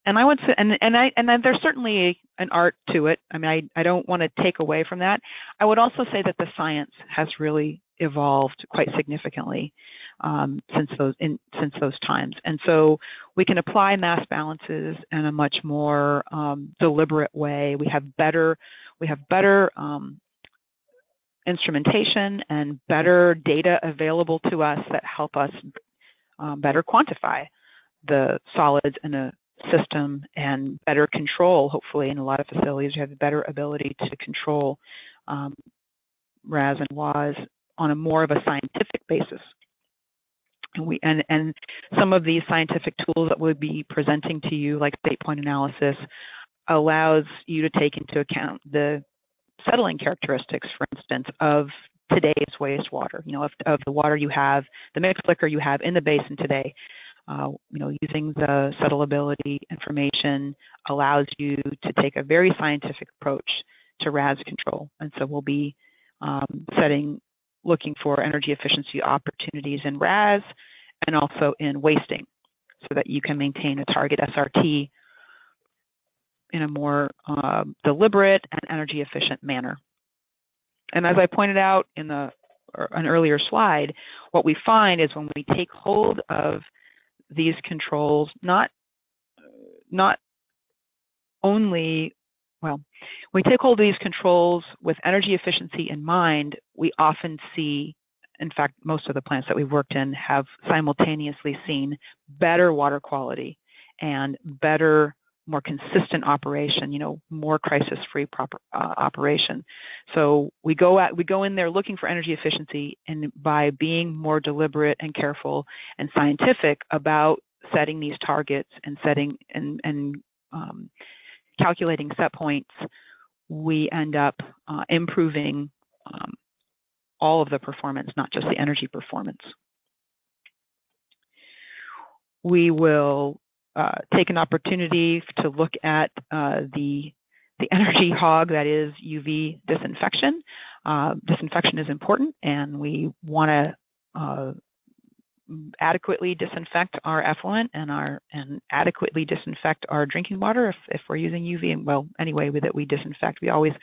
And I would say, and there's certainly an art to it. I mean, I don't want to take away from that. I would also say that the science has really evolved quite significantly since those times. And so we can apply mass balances in a much more deliberate way. We have better instrumentation and better data available to us that help us better quantify the solids in a system and better control. Hopefully, in a lot of facilities, you have a better ability to control RAS and WAS on a more of a scientific basis. And some of these scientific tools that we'll be presenting to you, like state point analysis, allows you to take into account the settling characteristics, for instance, of today's wastewater. You know, of the water you have, the mixed liquor you have in the basin today. You know, using the settleability information allows you to take a very scientific approach to RAS control. And so we'll be looking for energy efficiency opportunities in RAS and also in wasting, so that you can maintain a target SRT in a more deliberate and energy efficient manner. And as I pointed out in an earlier slide, what we find is when we take hold of these controls, not only, well, we take hold of these controls with energy efficiency in mind, we often see, in fact, most of the plants that we've worked in have simultaneously seen better water quality and better, more consistent operation, you know, more crisis-free operation. So we go in there looking for energy efficiency, and by being more deliberate and careful and scientific about setting these targets and setting and calculating set points, we end up improving all of the performance, not just the energy performance. We will take an opportunity to look at the energy hog that is UV disinfection. Disinfection is important, and we want to adequately disinfect our effluent and adequately disinfect our drinking water if we're using UV. And well, anyway, that we disinfect, we always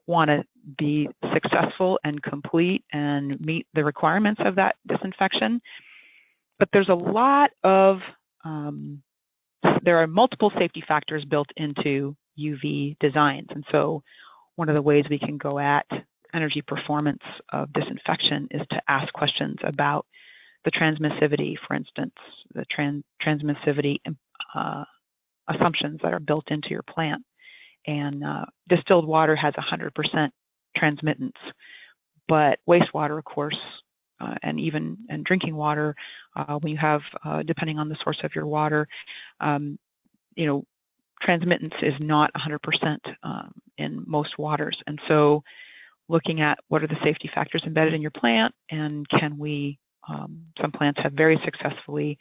want to be successful and complete and meet the requirements of that disinfection. But there's a lot of there are multiple safety factors built into UV designs, and so one of the ways we can go at energy performance of disinfection is to ask questions about the transmissivity, for instance, the transmissivity assumptions that are built into your plant. And distilled water has 100% transmittance, but wastewater, of course, and drinking water, when you have, depending on the source of your water, you know, transmittance is not 100% in most waters. And so looking at what are the safety factors embedded in your plant, and can we, some plants have very successfully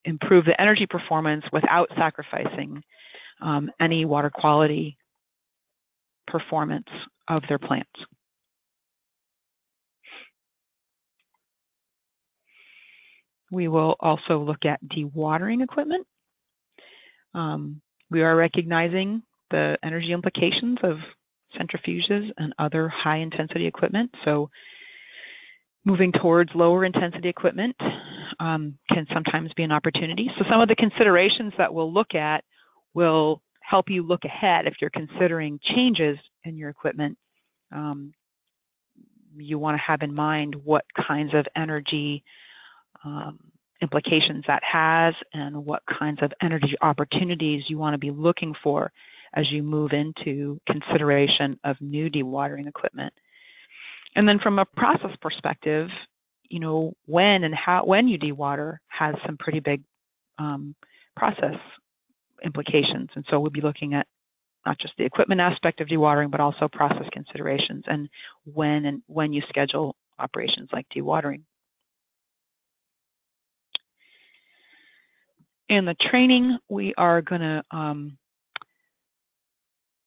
improve the energy performance without sacrificing any water quality performance of their plants. We will also look at dewatering equipment. We are recognizing the energy implications of centrifuges and other high-intensity equipment. So moving towards lower intensity equipment can sometimes be an opportunity. So some of the considerations that we'll look at will help you look ahead if you're considering changes in your equipment. You want to have in mind what kinds of energy implications that has, and what kinds of energy opportunities you want to be looking for as you move into consideration of new dewatering equipment. And then from a process perspective, you know, when you dewater has some pretty big process implications. And so we'll be looking at not just the equipment aspect of dewatering, but also process considerations and when you schedule operations like dewatering. In the training, we are going to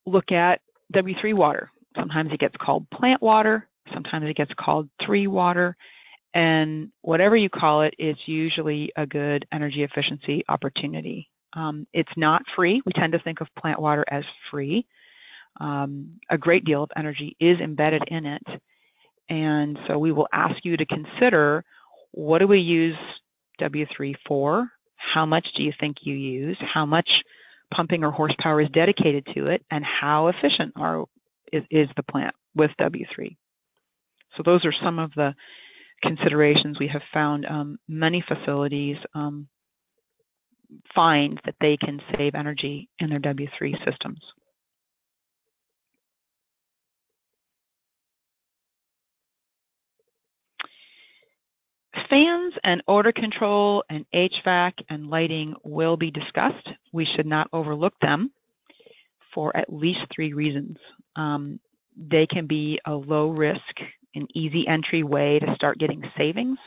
look at W3 water. Sometimes it gets called plant water, sometimes it gets called 3 water, and whatever you call it, it's usually a good energy efficiency opportunity. It's not free. We tend to think of plant water as free. A great deal of energy is embedded in it, and so we will ask you to consider, what do we use W3 for? How much do you think you use? How much pumping or horsepower is dedicated to it? And how efficient is the plant with W3? So those are some of the considerations we have found. Many facilities find that they can save energy in their W3 systems. Fans and odor control and HVAC and lighting will be discussed. We should not overlook them for at least 3 reasons. They can be a low risk and easy entry way to start getting savings.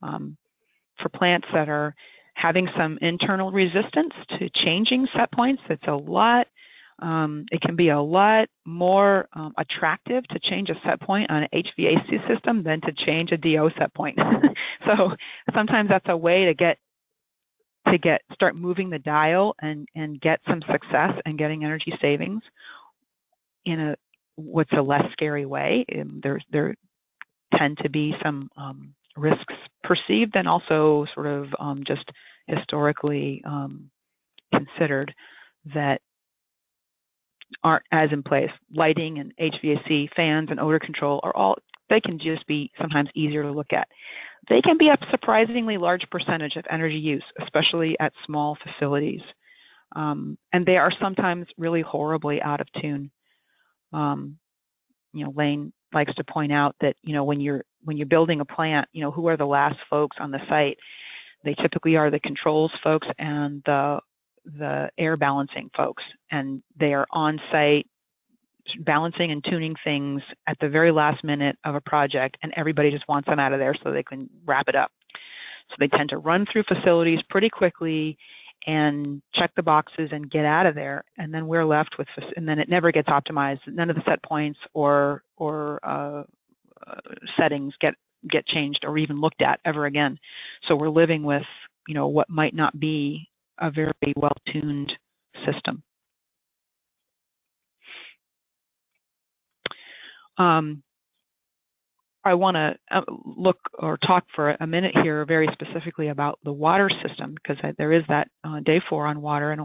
For plants that are having some internal resistance to changing set points, it can be a lot more attractive to change a set point on an HVAC system than to change a DO set point. So sometimes that's a way to start moving the dial and get some success and getting energy savings in what's a less scary way. There tend to be some risks perceived and also sort of just historically considered that aren't as in place. Lighting and HVAC, fans and odor control they can just be sometimes easier to look at. They can be a surprisingly large percentage of energy use, especially at small facilities. And they are sometimes really horribly out of tune. Lane likes to point out that, when you're building a plant, who are the last folks on the site? They typically are the controls folks and the air balancing folks, and they are on site balancing and tuning things at the very last minute of a project, and everybody just wants them out of there so they can wrap it up. So they tend to run through facilities pretty quickly and check the boxes and get out of there, and then we're left with, and then it never gets optimized. None of the set points or settings get changed or even looked at ever again. So we're living with, what might not be a very well-tuned system. I want to look or talk for a minute here very specifically about the water system, because there is that day 4 on water. I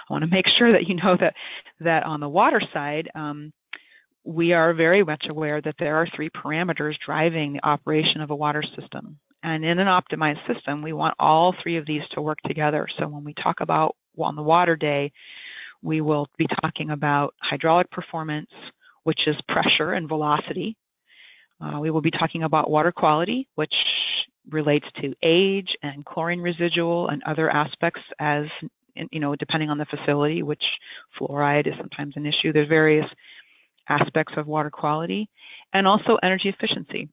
want to make sure that you know that on the water side, we are very much aware that there are 3 parameters driving the operation of a water system. And in an optimized system, we want all 3 of these to work together. So when we talk about on the water day, we will be talking about hydraulic performance, which is pressure and velocity. We will be talking about water quality, which relates to age and chlorine residual and other aspects as, depending on the facility, which fluoride is sometimes an issue. There's various aspects of water quality, and also energy efficiency.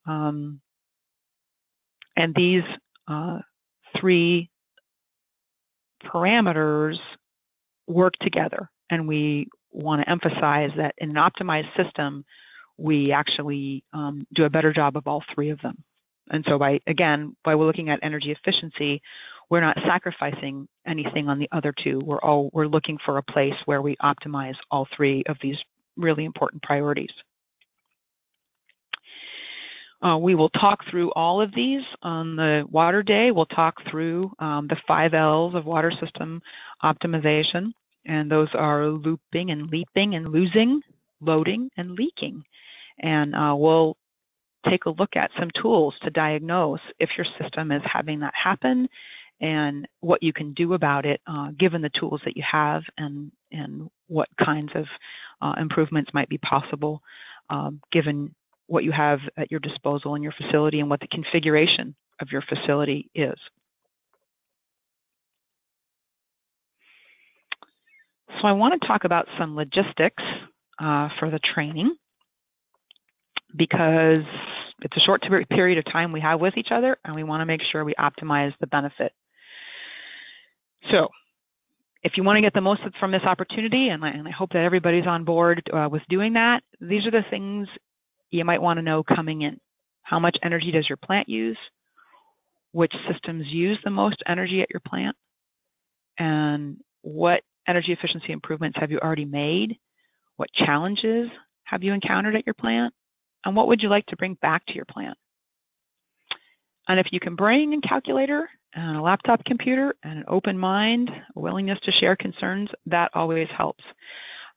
And these 3 parameters work together, and we want to emphasize that in an optimized system, we actually do a better job of all 3 of them. And so by we're looking at energy efficiency, we're not sacrificing anything on the other 2. We're looking for a place where we optimize all 3 of these really important priorities. We will talk through all of these on the water day. We'll talk through the 5 L's of water system optimization, and those are looping and leaping and losing, loading and leaking. And we'll take a look at some tools to diagnose if your system is having that happen and what you can do about it given the tools that you have, and what kinds of improvements might be possible given what you have at your disposal in your facility and what the configuration of your facility is. So I want to talk about some logistics for the training, because it's a short period of time we have with each other, and we want to make sure we optimize the benefit. So if you want to get the most from this opportunity, and I hope that everybody's on board with doing that, these are the things you might want to know coming in. How much energy does your plant use? Which systems use the most energy at your plant? And what energy efficiency improvements have you already made? What challenges have you encountered at your plant? And what would you like to bring back to your plant? And if you can bring a calculator and a laptop computer and an open mind, a willingness to share concerns, that always helps.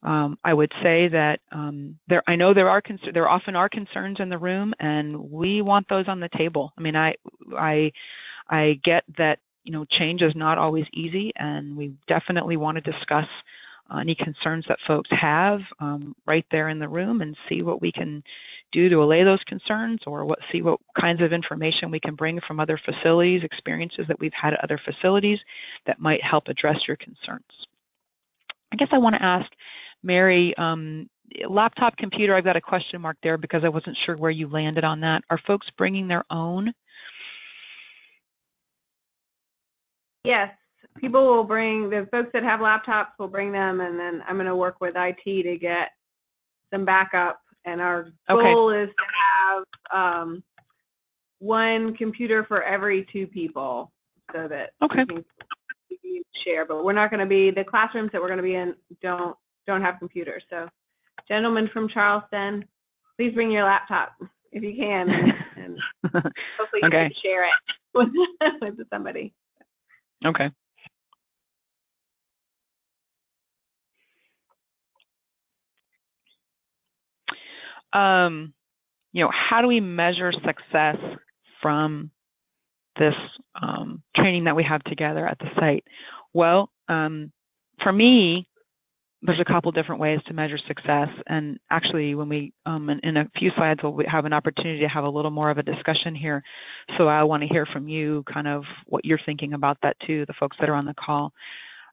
I would say that I know there often are concerns in the room, and we want those on the table. I mean, I get that, you know, change is not always easy, and we definitely want to discuss any concerns that folks have right there in the room and see what we can do to allay those concerns, or see what kinds of information we can bring from other facilities, experiences that we've had at other facilities that might help address your concerns. I guess I want to ask Mary, laptop computer, I've got a question mark there because I wasn't sure where you landed on that. Are folks bringing their own? Yes, people will bring, the folks that have laptops will bring them, and then I'm going to work with IT to get some backup. And our goal is to have one computer for every 2 people, so that we can share. But we're not going to be, the classrooms that we're going to be in don't have computers. So gentlemen from Charleston, please bring your laptop if you can, and hopefully you can share it with somebody. Okay. You know, how do we measure success from this training that we have together at the site? Well, for me, there's a couple different ways to measure success, and actually when we, in a few slides, we'll have an opportunity to have a little more of a discussion here, so I want to hear from you kind of what you're thinking about that too, the folks that are on the call.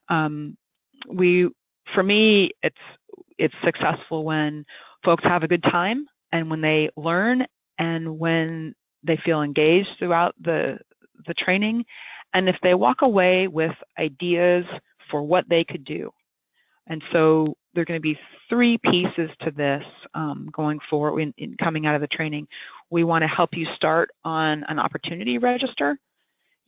For me, it's successful when folks have a good time, and when they learn, and when they feel engaged throughout the training, and if they walk away with ideas for what they could do. And so there are going to be 3 pieces to this going forward in coming out of the training. We want to help you start on an opportunity register.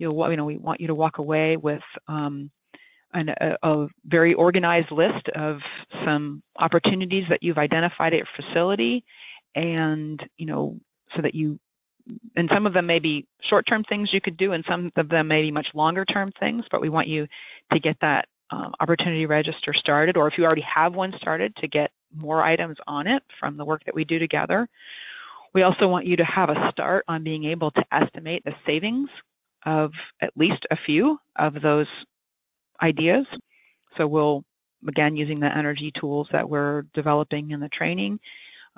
We want you to walk away with a very organized list of some opportunities that you've identified at your facility, and so that and some of them may be short-term things you could do, and some of them may be much longer-term things, but we want you to get that opportunity register started, or if you already have one started, to get more items on it from the work that we do together. We also want you to have a start on being able to estimate the savings of at least a few of those ideas. So we'll, again, using the energy tools that we're developing in the training,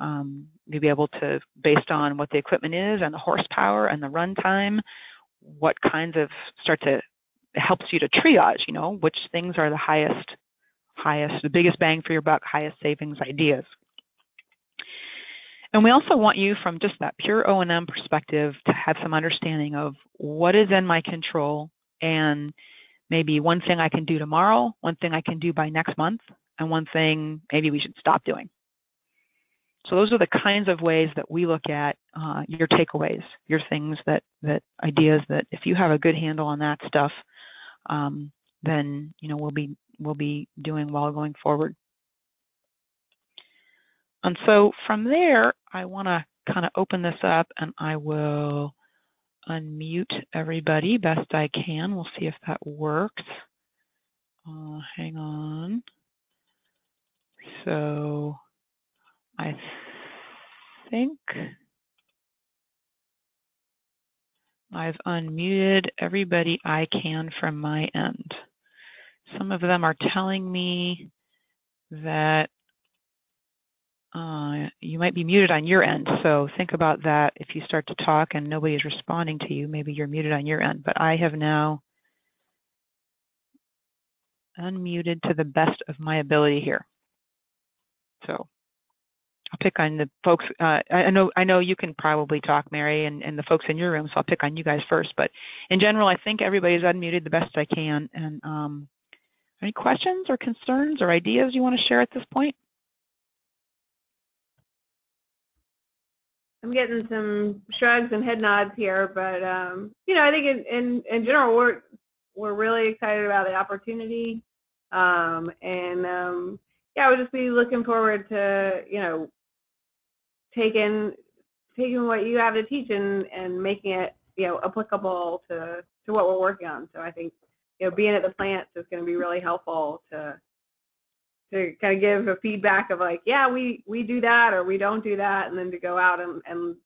you'll be able to, based on what the equipment is and the horsepower and the runtime, what kinds of it helps you to triage, which things are the highest, the biggest bang for your buck, highest savings ideas. And we also want you, from just that pure O&M perspective, to have some understanding of what is in my control, and maybe one thing I can do tomorrow, one thing I can do by next month, and one thing maybe we should stop doing. So those are the kinds of ways that we look at your takeaways, your things ideas that if you have a good handle on that stuff, then we'll be doing well going forward. And so from there, I want to kind of open this up, and I will unmute everybody best I can. We'll see if that works. Hang on. So I think I've unmuted everybody I can from my end. Some of them are telling me that you might be muted on your end, so think about that. If you start to talk and nobody is responding to you, maybe you're muted on your end. But I have now unmuted to the best of my ability here. So I'll pick on the folks. I know you can probably talk, Mary, and the folks in your room, so I'll pick on you guys first. But in general, I think everybody's unmuted the best I can. And any questions or concerns or ideas you want to share at this point? I'm getting some shrugs and head nods here, but I think in general we're really excited about the opportunity, yeah, we'll just be looking forward to taking what you have to teach and making it applicable to what we're working on. So I think being at the plants is going to be really helpful to kind of give a feedback of like, yeah, we do that or we don't do that, and then to go out and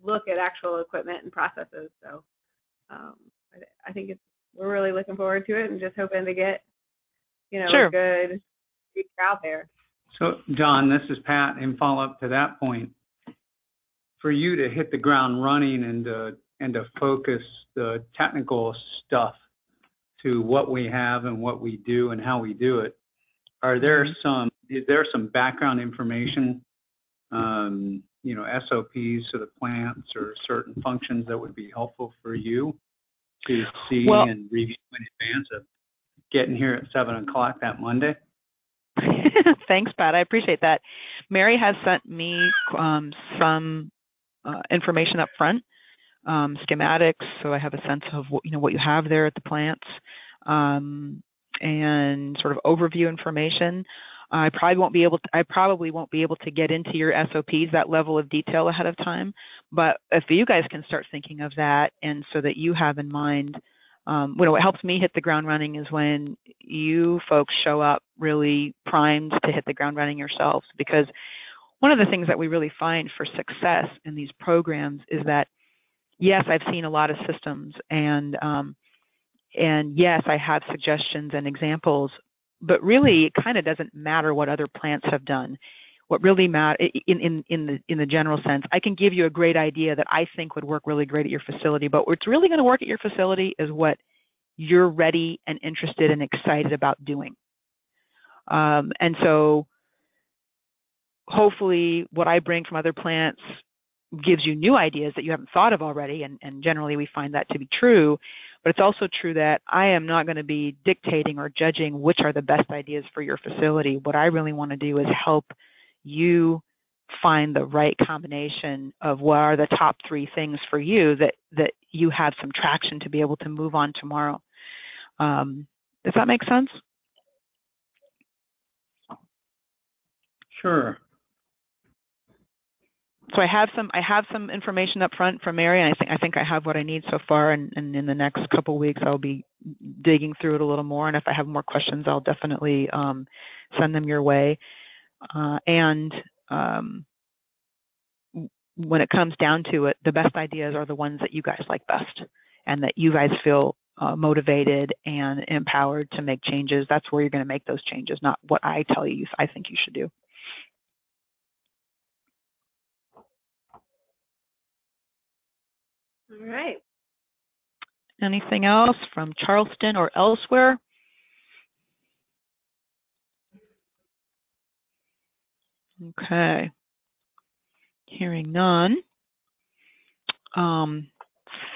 look at actual equipment and processes. So I think we're really looking forward to it and just hoping to get Sure. a good crowd there. So, John, this is Pat. In follow-up to that point, for you to hit the ground running and to focus the technical stuff to what we have and what we do and how we do it, is there some background information, SOPs to the plants or certain functions that would be helpful for you to see and review in advance of getting here at 7 o'clock that Monday? Thanks, Pat. I appreciate that. Mary has sent me some information up front, schematics, so I have a sense of what you have there at the plants, and sort of overview information. I probably won't be able to get into your SOPs, that level of detail ahead of time, but if you guys can start thinking of that, and so that you have in mind, what helps me hit the ground running is when you folks show up really primed to hit the ground running yourselves, because one of the things that we really find for success in these programs is that, yes, I've seen a lot of systems, and yes, I have suggestions and examples, but really it kind of doesn't matter what other plants have done. What really matters in the general sense, I can give you a great idea that I think would work really great at your facility, but what's really going to work at your facility is what you're ready and interested and excited about doing. And so hopefully what I bring from other plants gives you new ideas that you haven't thought of already, and generally we find that to be true, but it's also true that I am not going to be dictating or judging which are the best ideas for your facility. What I really want to do is help you find the right combination of what are the top 3 things for you that you have some traction to be able to move on tomorrow. Does that make sense? Sure. So I have some information up front from Mary, and I think I have what I need so far, and in the next couple weeks I'll be digging through it a little more, and if I have more questions I'll definitely send them your way. When it comes down to it, the best ideas are the ones that you guys like best, and that you guys feel motivated and empowered to make changes. That's where you're going to make those changes, not what I tell you I think you should do. All right. Anything else from Charleston or elsewhere? Okay. Hearing none.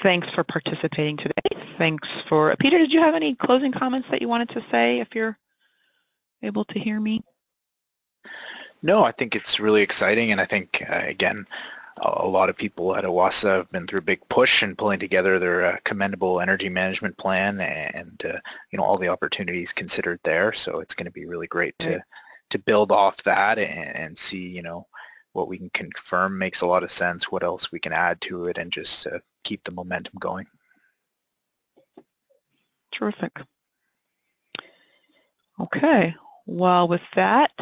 Thanks for participating today. Thanks for, Peter, did you have any closing comments that you wanted to say if you're able to hear me? No, I think it's really exciting, and I think, again, a lot of people at OWASA have been through a big push in pulling together their commendable energy management plan, and all the opportunities considered there. So it's going to be really great to build off that and see what we can confirm makes a lot of sense, what else we can add to it, and just keep the momentum going. Terrific. Okay. Well, with that,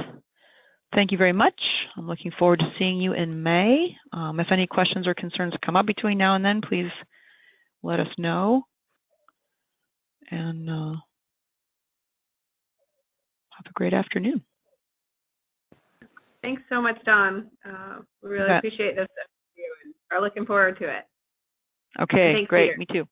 thank you very much. I'm looking forward to seeing you in May. If any questions or concerns come up between now and then, please let us know. And have a great afternoon. Thanks so much, Dawn. We really appreciate this and are looking forward to it. Okay, great. Peter. Me too.